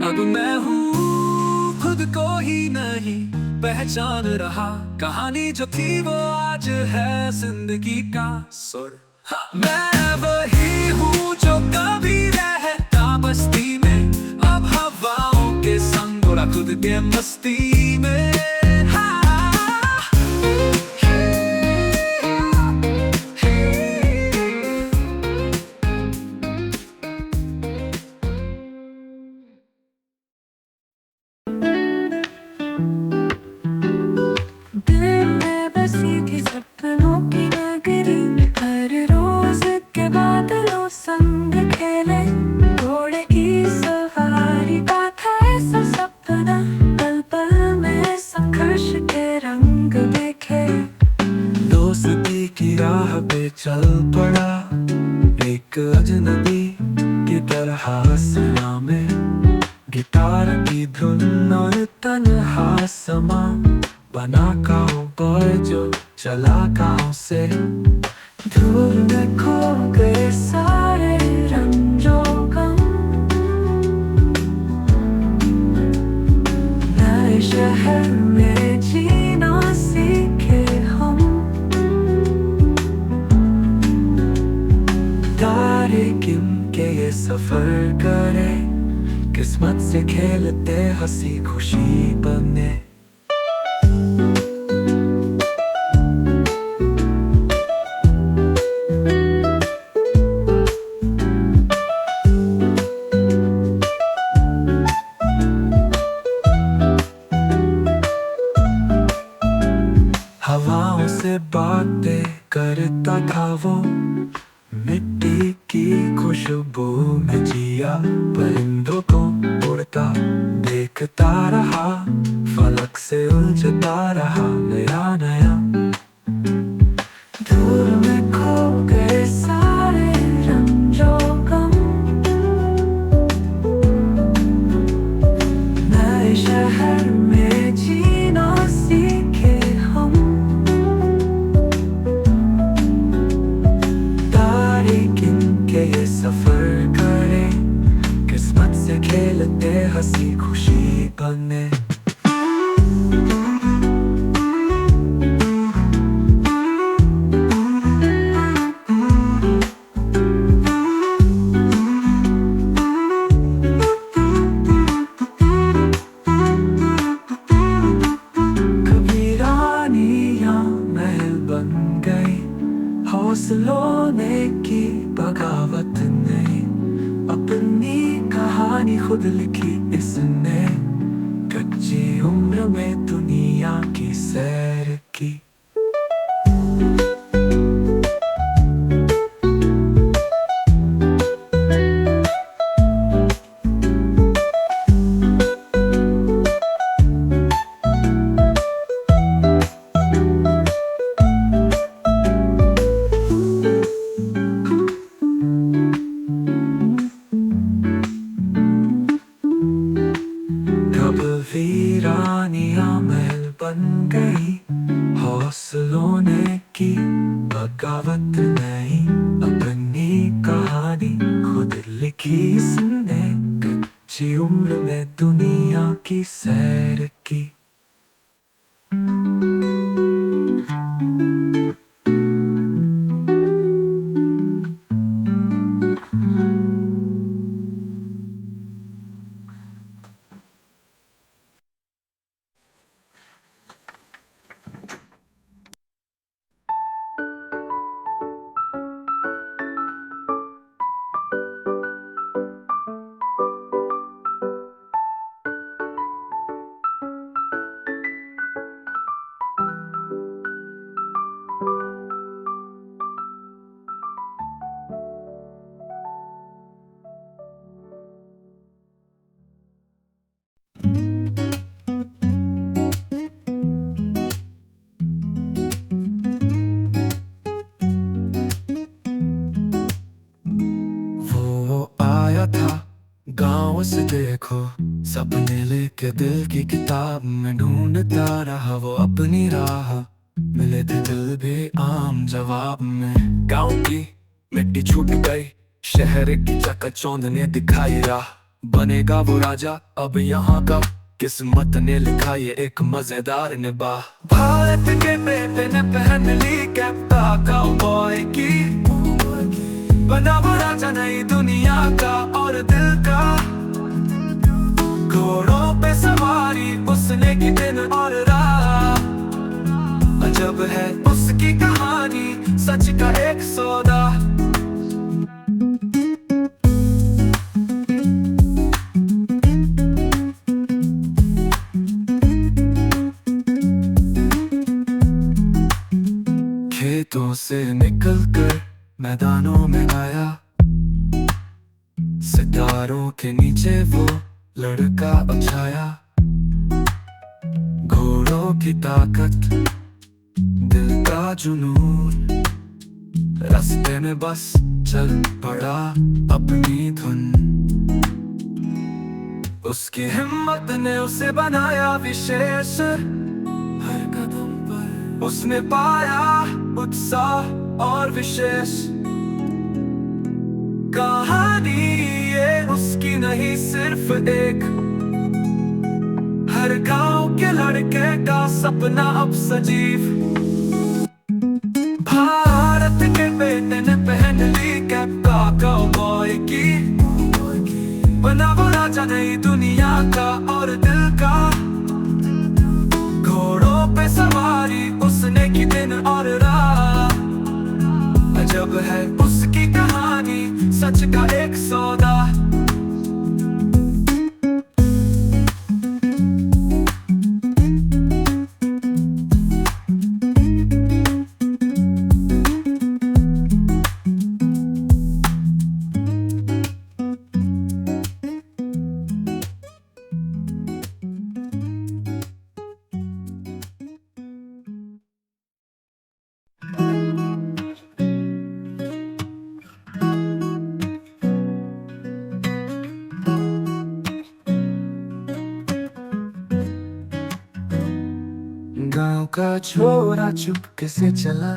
अब मैं हूँ खुद को ही नहीं पहचान रहा। कहानी जो थी वो आज है जिंदगी का सुर। मैं वही हूँ जो कभी रहता बस्ती में, अब हवाओं के संग बुरा खुद के मस्ती में। दिल में बसी थी सपनों की नगरी, हर रोज के बादलों संग खेले। घोड़े की सवारी का था ऐसा सपना, पल पल में संघर्ष के रंग देखे। दोस्ती की राह पे चल पड़ा, एक अजनबी की तरह हंसना में। गिटार की धुन और तन्हा समा, बना काउबॉय जो चला गाँव से। धूल में खो गए सारे रंजो गम, नए शहर में जीना सीखे हम। तारे गिन के ये सफर करे, किस्मत से खेलते हंसी खुशी बने। हवाओं से बातें करता था वो, मिट्टी की खुशबू में जिया। परिंदों को उड़ता देखता रहा, फलक से उलझता रहा नया नया। धूल में खो गए सारे रंजो गम, नए शहर में जीना सीखे हम। तारे गिन के ये सफर करे, किस्मत से खेलते हंसी खुशी बने। कभी रानियां महल बन गई, हौसलों ने की बगावत ने। अपनी कहानी खुद लिखी इसने, कच्ची उम्र में दुनिया की सैर की। वीरानियां महल बन गई, हौसलों ने की बगावत नहीं। अपनी कहानी खुद लिखी इसने, कच्ची उम्र में दुनिया की सैर की। गाँव से देखो सपने लेके दिल की किताब में ढूंढता रहा वो अपनी राह। मिले थे दिल भी आम जवाब में। गाँव की मिट्टी छूट गई, शहर की चकाचौंध ने दिखाई राह। बनेगा वो राजा अब यहाँ का, किस्मत ने लिखा ये एक मजेदार निबाह। भारत के बेटे ने पहन ली कैप्टा काउबॉय की, बना वो राजा नई दुनिया का और दिल का। घोड़ों पे सवारी उसने की दिन और रात, अजब है उसकी कहानी सच का एक सौदा। खेतों से निकलकर मैदानों में आया, सितारों के नीचे वो लड़का छाया। घोड़ों की ताकत, दिल का जुनून, रास्ते में बस चल पड़ा अपनी धुन। उसकी हिम्मत ने उसे बनाया विशेष, हर कदम पर उसने पाया उत्साह और विशेष। कहानी ये उसकी नहीं सिर्फ एक, हर गांव के लड़के का सपना अब सजीव। भारत के बेटे ने पहन ली कैप्टा काउबॉय की, बना वो राजा नई दुनिया का और दिल का। घोड़ों पे सवारी उसने की दिन और रात, अजब है उसकी कहानी सच का एक सौदा। गांव का छोरा चुपके से चला,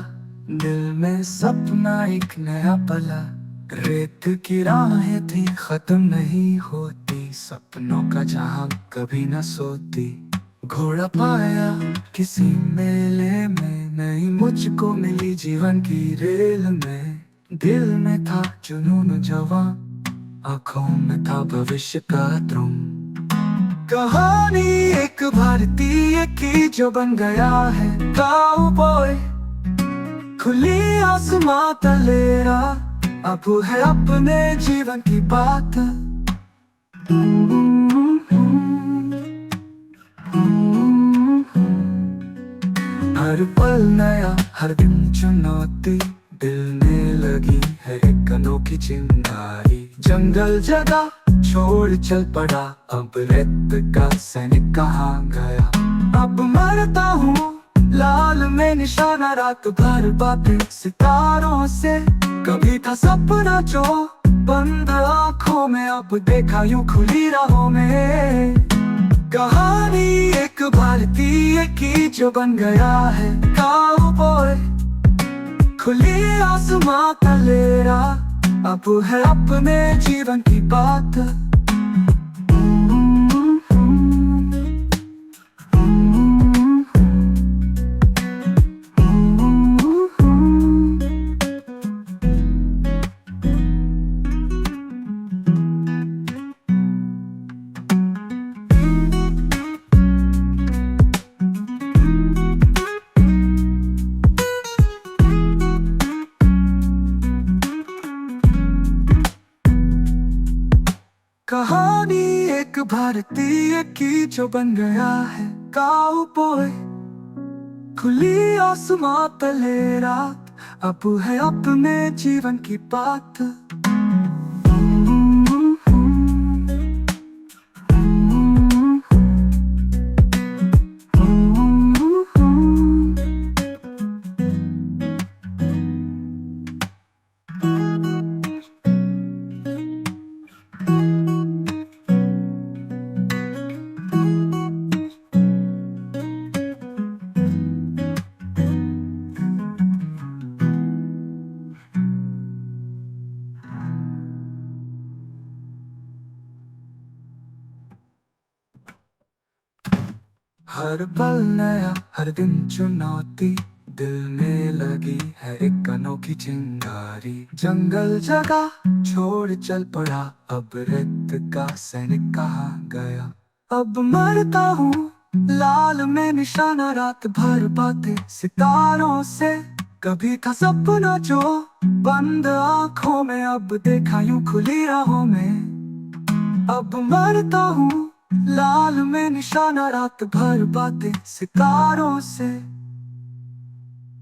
दिल में सपना एक नया पला। रेत की राहें थी खत्म नहीं होती, सपनों का जहां कभी न सोती। घोड़ा पाया किसी मेले में, नहीं मुझको मिली जीवन की रेल में। दिल में था जुनून जवां, आंखों में था भविष्य का द्रुम। कहानी एक भारतीय की जो बन गया है काउबॉय। खुली आसमां तलेरा अब है अपने जीवन की बात। हर पल नया, हर दिन चुनौती, दिल में लगी है एक अनोखी चिंगारी। जंगल जगह छोड़ चल पड़ा, अब रेत का सैनिक कहाँ गया। अब मरता हूँ लाल में निशाना, रात भर बातें सितारों से। कभी था सपना जो बंद आँखों में, अब देखा यूं खुली राहों में। कहानी भारतीय की जो बन गया है काउबॉय। खुली आसमां तलेरा, अब है अपने जीवन की बात। कहानी एक भारतीय की जो बन गया है काउबॉय। खुली आसमां तले रात, अब है अपने जीवन की बात। हर पल नया, हर दिन चुनौती, दिल में लगी है एक अनोखी चिंगारी। जंगल जगह छोड़ चल पड़ा, अब रेत का सैनिक कहाँ गया। अब मरता हूँ लाल में निशाना, रात भर बातें सितारों से। कभी था सपना जो बंद आँखों में, अब देखा यूं खुली राहों में। अब मरता हूँ लाल में निशाना, रात भर बातें सितारों से।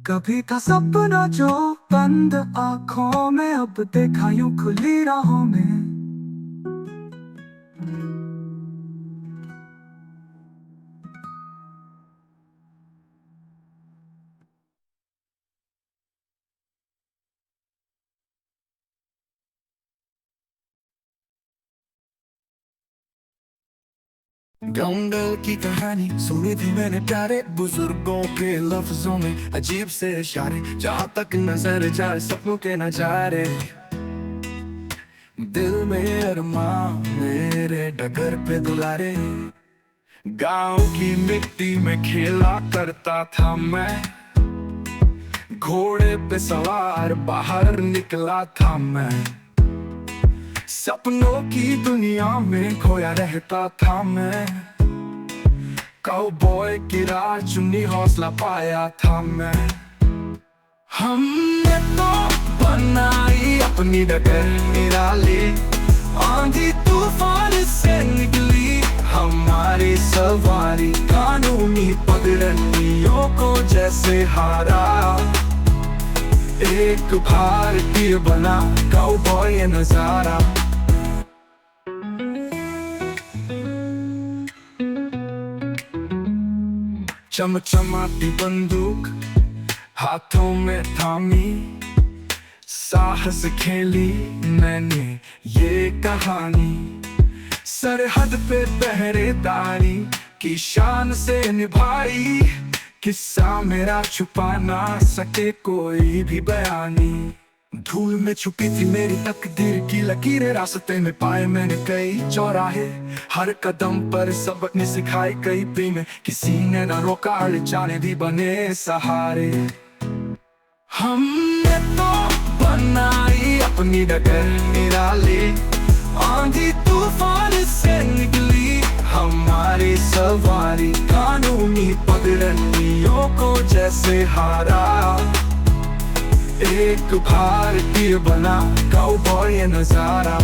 कभी था सपना जो बंद आँखों में, अब देखा यूं खुली राहों में। जंगल की कहानी सुनी थी मैंने प्यारे बुजुर्गों के लफ्जों में, अजीब से इशारे जहाँ तक नजर जाए सपनों के नजारे। दिल में अरमां मेरे डगर पे दुलारे, गांव की मिट्टी में खेला करता था मैं। घोड़े पे सवार बाहर निकला था मैं, सपनों की दुनिया में खोया रहता था मैं। काउबॉय की राह चुनी, हौसला पाया था मैं। हमने तो बनाई अपनी डगर निराली, आंधी तूफान से निकली हमारी सवारी। कानूनी पगडंडियों को जैसे हारा, एक भारतीय बना काउबॉय नजारा। चमचमाती बंदूक हाथों में थामी, साहस खेली मैंने ये कहानी। सरहद पे पहरेदारी की शान से निभाई, किस्सा मेरा छुपा ना सके कोई भी बयानी। धूल में छुपी थी मेरी तकदीर की लकीरें, रास्ते में पाए मैंने कई चौराहे। हर कदम पर सबक ने सिखाई कई प्रेम, किसी ने न रोका अड़ जाने भी बने सहारे। हमने तो बनाई अपनी डगर निराली, आंधी तूफान से निकली हमारी सवारी। कानूनी पगडंडियों को जैसे हारा, एक भारतीय बना काउबॉय नजारा।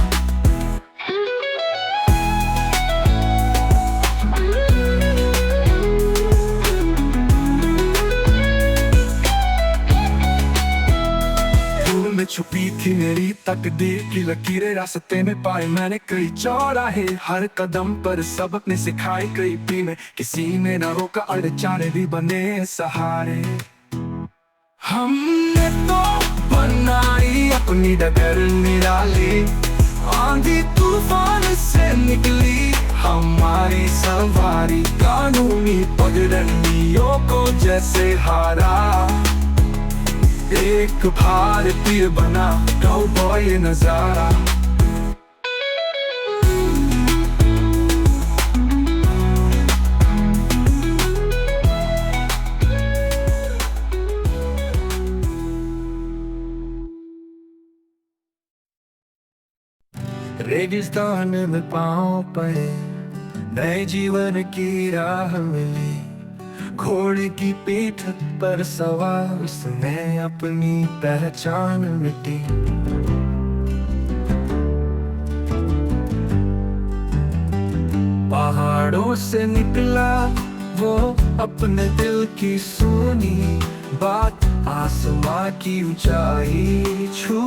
धूल में छुपी थी मेरी तकदीर की लकीरें, रास्ते में पाए मैंने कई चौराहे। हर कदम पर सबक ने सिखाई कई पीने, किसी ने न रोका अड़ जाने भी बने सहारे। हमने तो बनाई अपनी डगर निराली, आंधी तूफान से निकली हमारी सवारी कानूनी पगडंडियों को जैसे हारा, एक भारतीय बना काउबॉय नजारा। रेगिस्तान में पाँव पड़े, नए जीवन की राह मिली। घोड़े की पीठ पर सवार उसने अपनी पहचान मिटी। पहाड़ों से निकला वो अपने दिल की सुनी बात, आसमां की ऊंचाई छू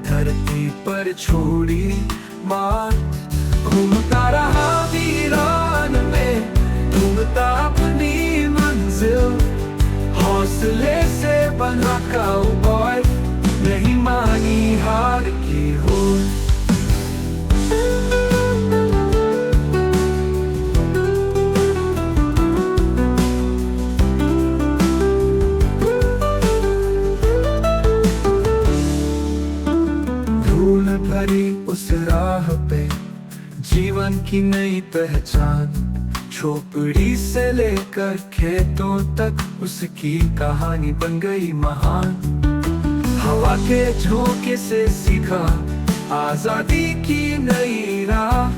धरती पर छोड़ी मात। घूमता रहा वीरान में ढूंढता अपनी मंजिल, हौसले से बना काउबॉय नहीं मानी हार की होड़। भरी उस राह पे जीवन की नई पहचान, झोपड़ी से लेकर खेतों तक उसकी कहानी बन गई महान। हवा के झोंके से सीखा आजादी की नई राह,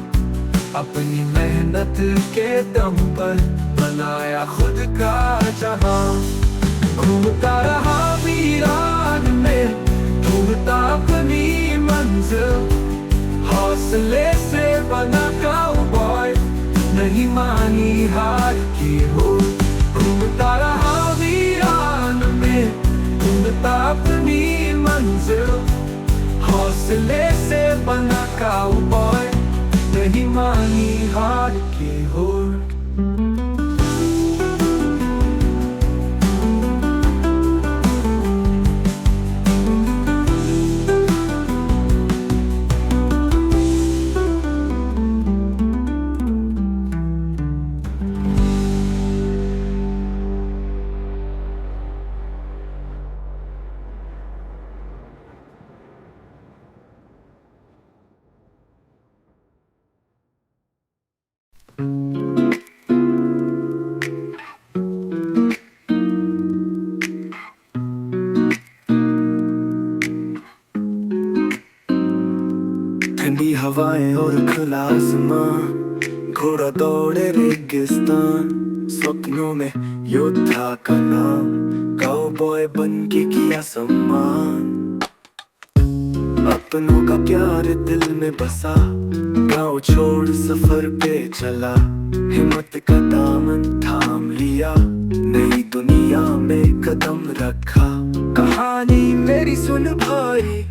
अपनी मेहनत के दम पर बनाया खुद का जहां। घूमता रहा वीरान में ढूंढता अपनी मंजिल, हौसले से बना काउबॉय नहीं मानी हार की होड़। घूमता रहा वीरान में ढूंढता अपनी मंजिल, हौसले से बना काउबॉय नहीं मानी हार की होड़। ठंडी हवाएं और खुला आसमां, घोड़ा दौड़े रेगिस्तान। स्वप्नों में योद्धा का नाम, काउबॉय बन के किया सम्मान। अपनों का प्यार दिल में बसा, गाँव छोड़ सफर पे चला। हिम्मत का दामन थाम लिया, नई दुनिया में कदम रखा। कहानी मेरी सुन भाई,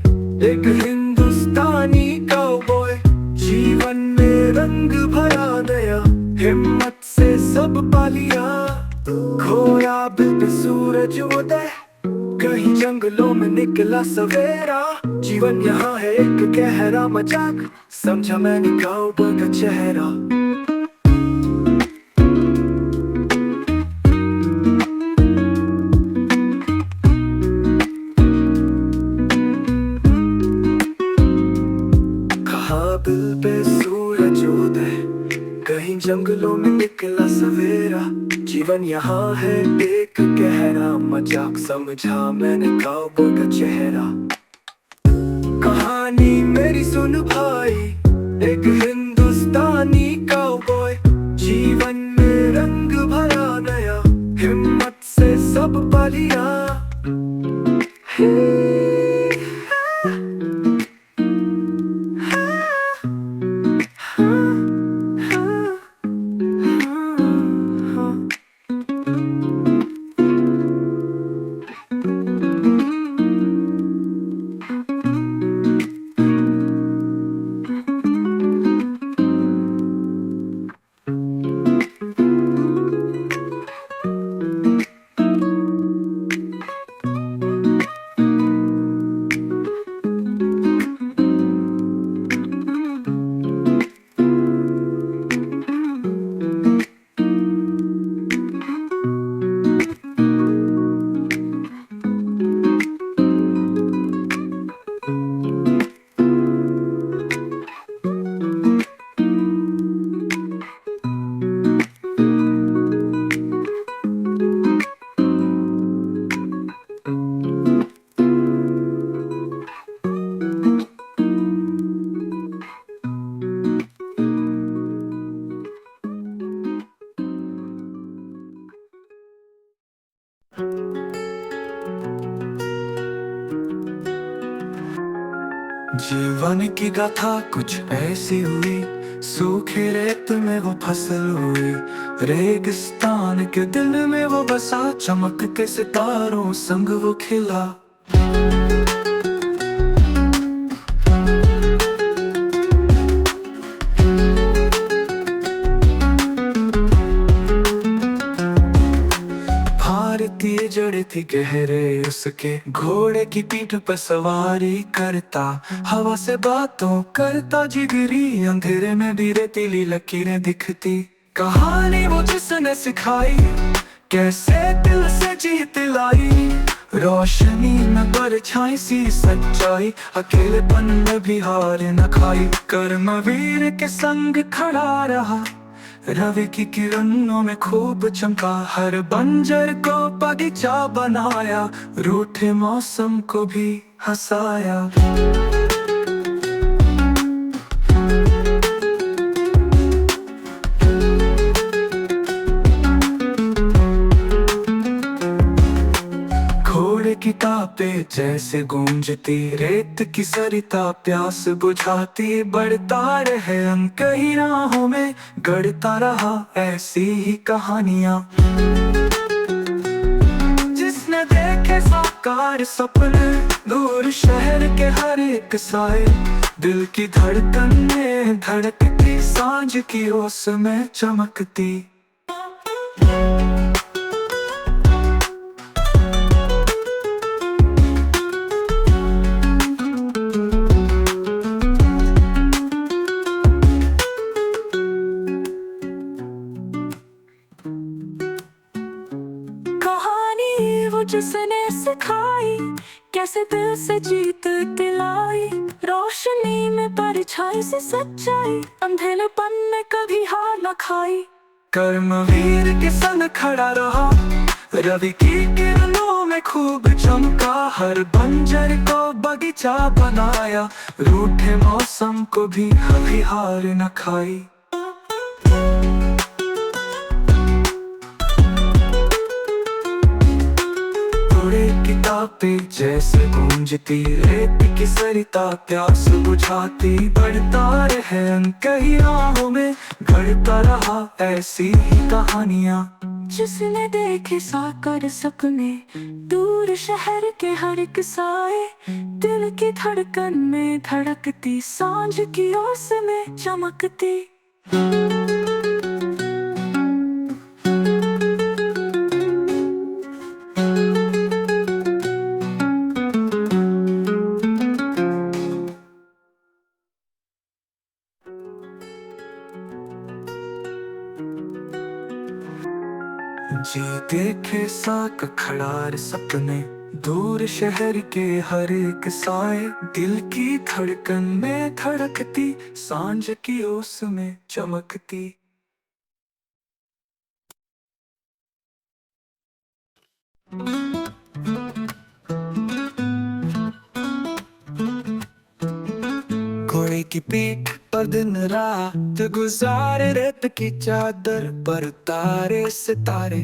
एक हिंदुस्तानी काउबॉय, जीवन में रंग भरा नया, हिम्मत से सब पा लिया। खोया बिल पे सूरज उदय, कहीं जंगलों में निकला सवेरा। जीवन यहाँ है एक गहरा मजाक, समझा मैंने काउबॉय का चेहरा। बिल पे सूरज उदय, कहीं जंगलों में निकला सवेरा। जीवन यहाँ है एक गहरा मजाक, समझा मैंने काउबॉय का चेहरा। कहानी मेरी सुन भाई, एक हिंदुस्तानी काउबॉय, जीवन में रंग भरा नया, हिम्मत से सब पा लिया। जीवन की गाथा कुछ ऐसी हुई, सूखे रेत में वो फसल हुई, रेगिस्तान के दिल में वो बसा, चमकते सितारों संग वो खिला। भारतीय जड़े थी गहरे उसके, घोड़े की पीठ पर सवारी करता, हवा से बातों करता, जिगरी अंधेरे में भी रेतीली लकीरें दिखती। कहानी वो जिसने सिखाई, कैसे दिल से जीत लाई, रोशनी में परछाई सी सच्चाई, अकेलेपन में भी हार न खाई। कर्मवीर के संग खड़ा रहा, रवि की किरणों में खूब चमका, हर बंजर को बगीचा बनाया, रूठे मौसम को भी हंसाया। घोड़े की टापे जैसे गूंजती, रेत की सरिता प्यास बुझाती, बढ़ता रहे अंग कई राहों में, गढ़ता रहा ऐसी ही कहानियां। जिसने देखे साकार सपने, दूर शहर के हर एक साए, दिल की धड़कन में धड़कती, सांझ की ओस में चमकती। जिसने सिखाई, कैसे दिल से जीत दिलाई, रोशनी में परछाई से सच्चाई, अंधेरेपन में कभी हार न खाई। कर्मवीर के संग खड़ा रहा, रवि की किरणों में खूब चमका, हर बंजर को बगीचा बनाया, रूठे मौसम को भी कभी हार न खाई। किताबें जैसे गूंजती, रेत की सरिता प्यास बुझाती, बढ़ता रहे कई राहों में, गढ़ता रहा ऐसी ही कहानियां। जिसने देखे साकार सपने, दूर शहर के हर एक साए, दिल की धड़कन में धड़कती, सांझ की ओस में चमकती। जी देखे साक खड़ार सपने, दूर शहर के हर एक साए, दिल की धड़कन में धड़कती, सांझ की ओस में चमकती। घोड़े की पीठ पर दिन रात गुजारे, रेत की चादर पर तारे सितारे,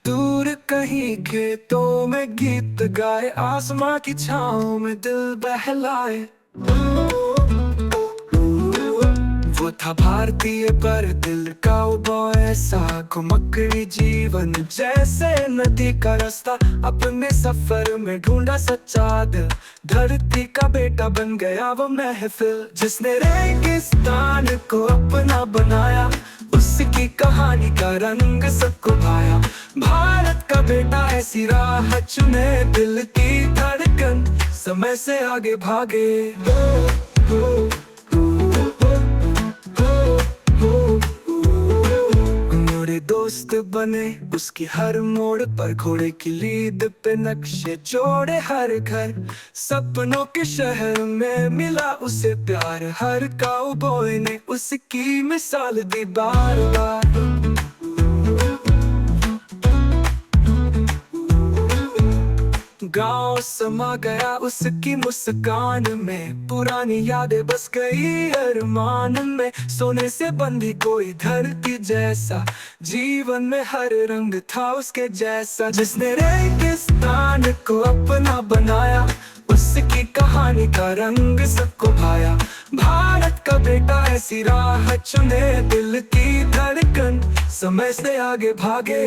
दूर कहीं खेतों में गीत गाए, आसमां की छाँव में दिल बहलाए। वो था भारतीय पर दिल का उबाऊ, ऐसा घुमक्कड़ी जीवन जैसे नदी का रास्ता, अपने सफर में ढूंढा सच्चा दिल, धरती का बेटा बन गया वो महफिल। जिसने रेगिस्तान को अपना बनाया, उसकी कहानी का रंग सबको भाया। भारत का बेटा ऐसी राह चुने, दिल की धड़कन समय से आगे भागे। दोस्त बने उसकी हर मोड़ पर, घोड़े की लीद पे नक्शे जोड़े, हर घर सपनों के शहर में मिला उसे प्यार, हर काउबॉय ने उसकी मिसाल दी बार बार। गांव समा गया उसकी मुस्कान में, पुरानी यादें बस गई अरमान में, सोने से बंधी कोई धरती जैसा, जीवन में हर रंग था उसके जैसा। जिसने रेगिस्तान को अपना बनाया, उस उसकी कहानी का रंग सबको भाया। भारत का बेटा ऐसी राह चुने, दिल की धड़कन समय से आगे भागे।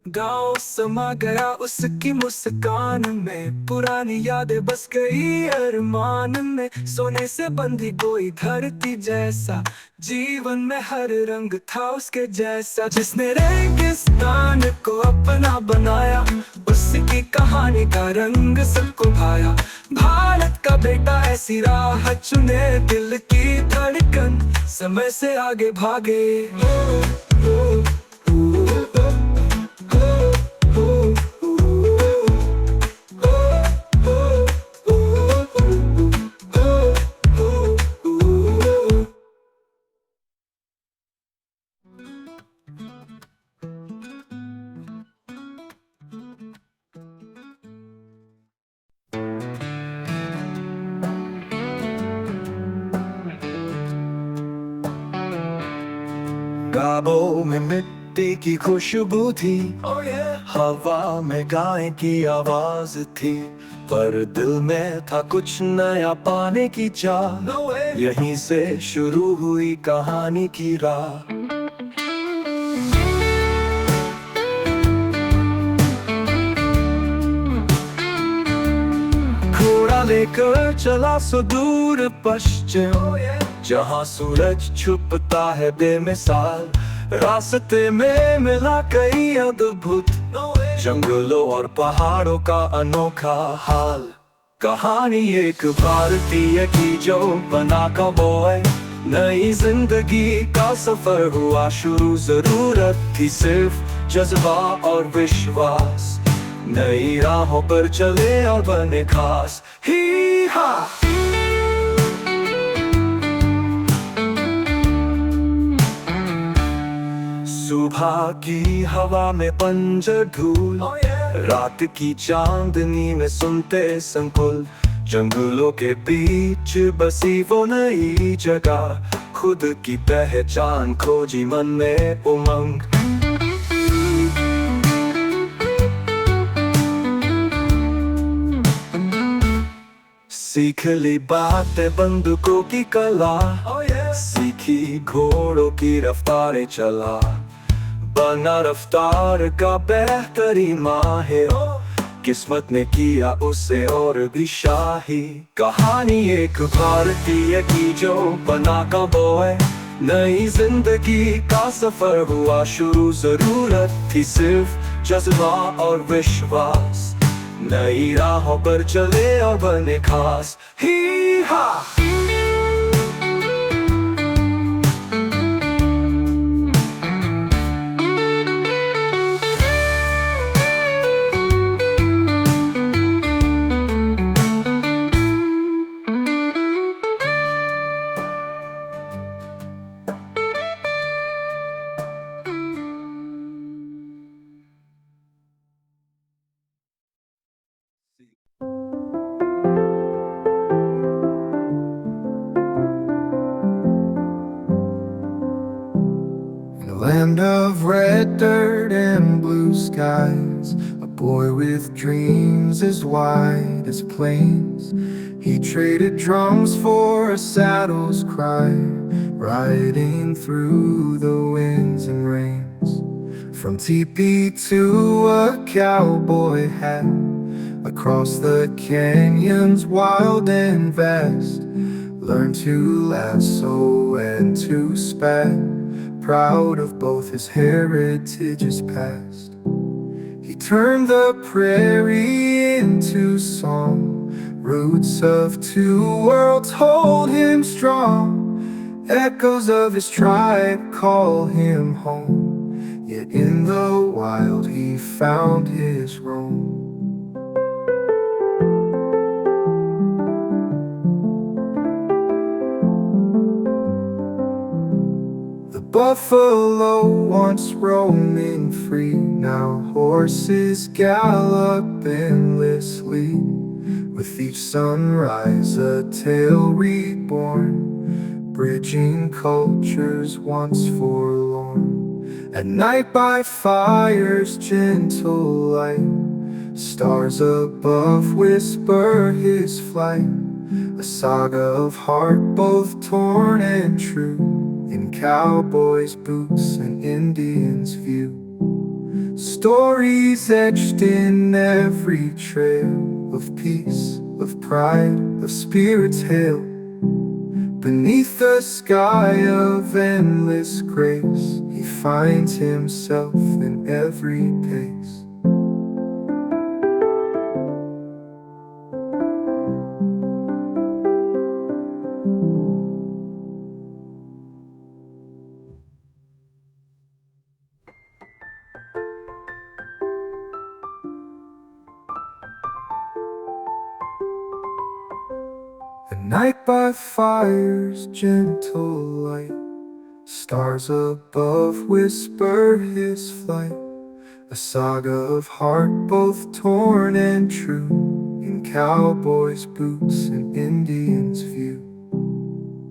गाँव समा गया उसकी मुस्कान में, पुरानी यादें बस गई अरमान में। सोने से बंधी कोई धरती जैसा, जीवन में हर रंग था उसके जैसा। जिसने रेगिस्तान को अपना बनाया, उसकी कहानी का रंग सबको भाया। भारत का बेटा ऐसी राह चुने, दिल की धड़कन समय से आगे भागे। गाबों में मिट्टी की खुशबू थी, हवा में गाय की आवाज थी, पर दिल में था कुछ नया पाने की चाह। यहीं से शुरू हुई कहानी की राह। घोड़ा लेकर चला सुदूर पश्चिम, जहाँ सूरज छुपता है बेमिसाल। रास्ते में मिला कई अद्भुत जंगलों और पहाड़ों का अनोखा हाल। कहानी एक भारतीय की जो बना कबॉय, नई जिंदगी का सफर हुआ शुरू। जरूरत थी सिर्फ जज्बा और विश्वास, नई राहों पर चले और बने खास। ही हा सुबह की हवा में पंजर धूल, रात की चांदनी में सुनते संकुल। जंगलों के बीच बसी वो नई जगह, खुद की पहचान खोजी मन में उमंग। सीख ली बातें बंदूकों की कला, सीखी घोड़ों की रफ्तारें चला। बना रफ्तार का बेहतरीन माहिर, किस्मत ने किया उसे और भी शाही। कहानी एक भारतीय की जो बना कबॉय, नई जिंदगी का सफर हुआ शुरू। जरूरत थी सिर्फ जज्बा और विश्वास, नई राहों पर चले और बने खास। ही हा Land of red dirt and blue skies, a boy with dreams as wide as plains. He traded drums for a saddle's cry, riding through the winds and rains. From teepee to a cowboy hat, across the canyons wild and vast. Learned to lasso and to spat, proud of both his heritage's past. He turned the prairie into song, roots of two worlds hold him strong. Echoes of his tribe call him home, yet in the wild he found his roam. buffalo once roaming free, now horses gallop endlessly. With each sunrise a tale reborn, bridging cultures once forlorn. At night by fire's gentle light, stars above whisper his flight. A saga of heart both torn and true, in cowboys' boots and Indians' view. Stories etched in every trail, of peace, of pride, of spirits hail. Beneath the sky of endless grace, he finds himself in every pace. The night by fire's gentle light, stars above whisper his flight. A saga of heart both torn and true, in cowboys' boots and Indians' view.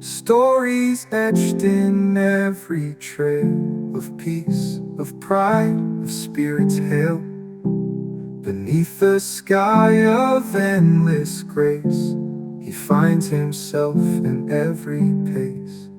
Stories etched in every trail, of peace, of pride, of spirits hail. Beneath the sky of endless grace, he finds himself in every pace.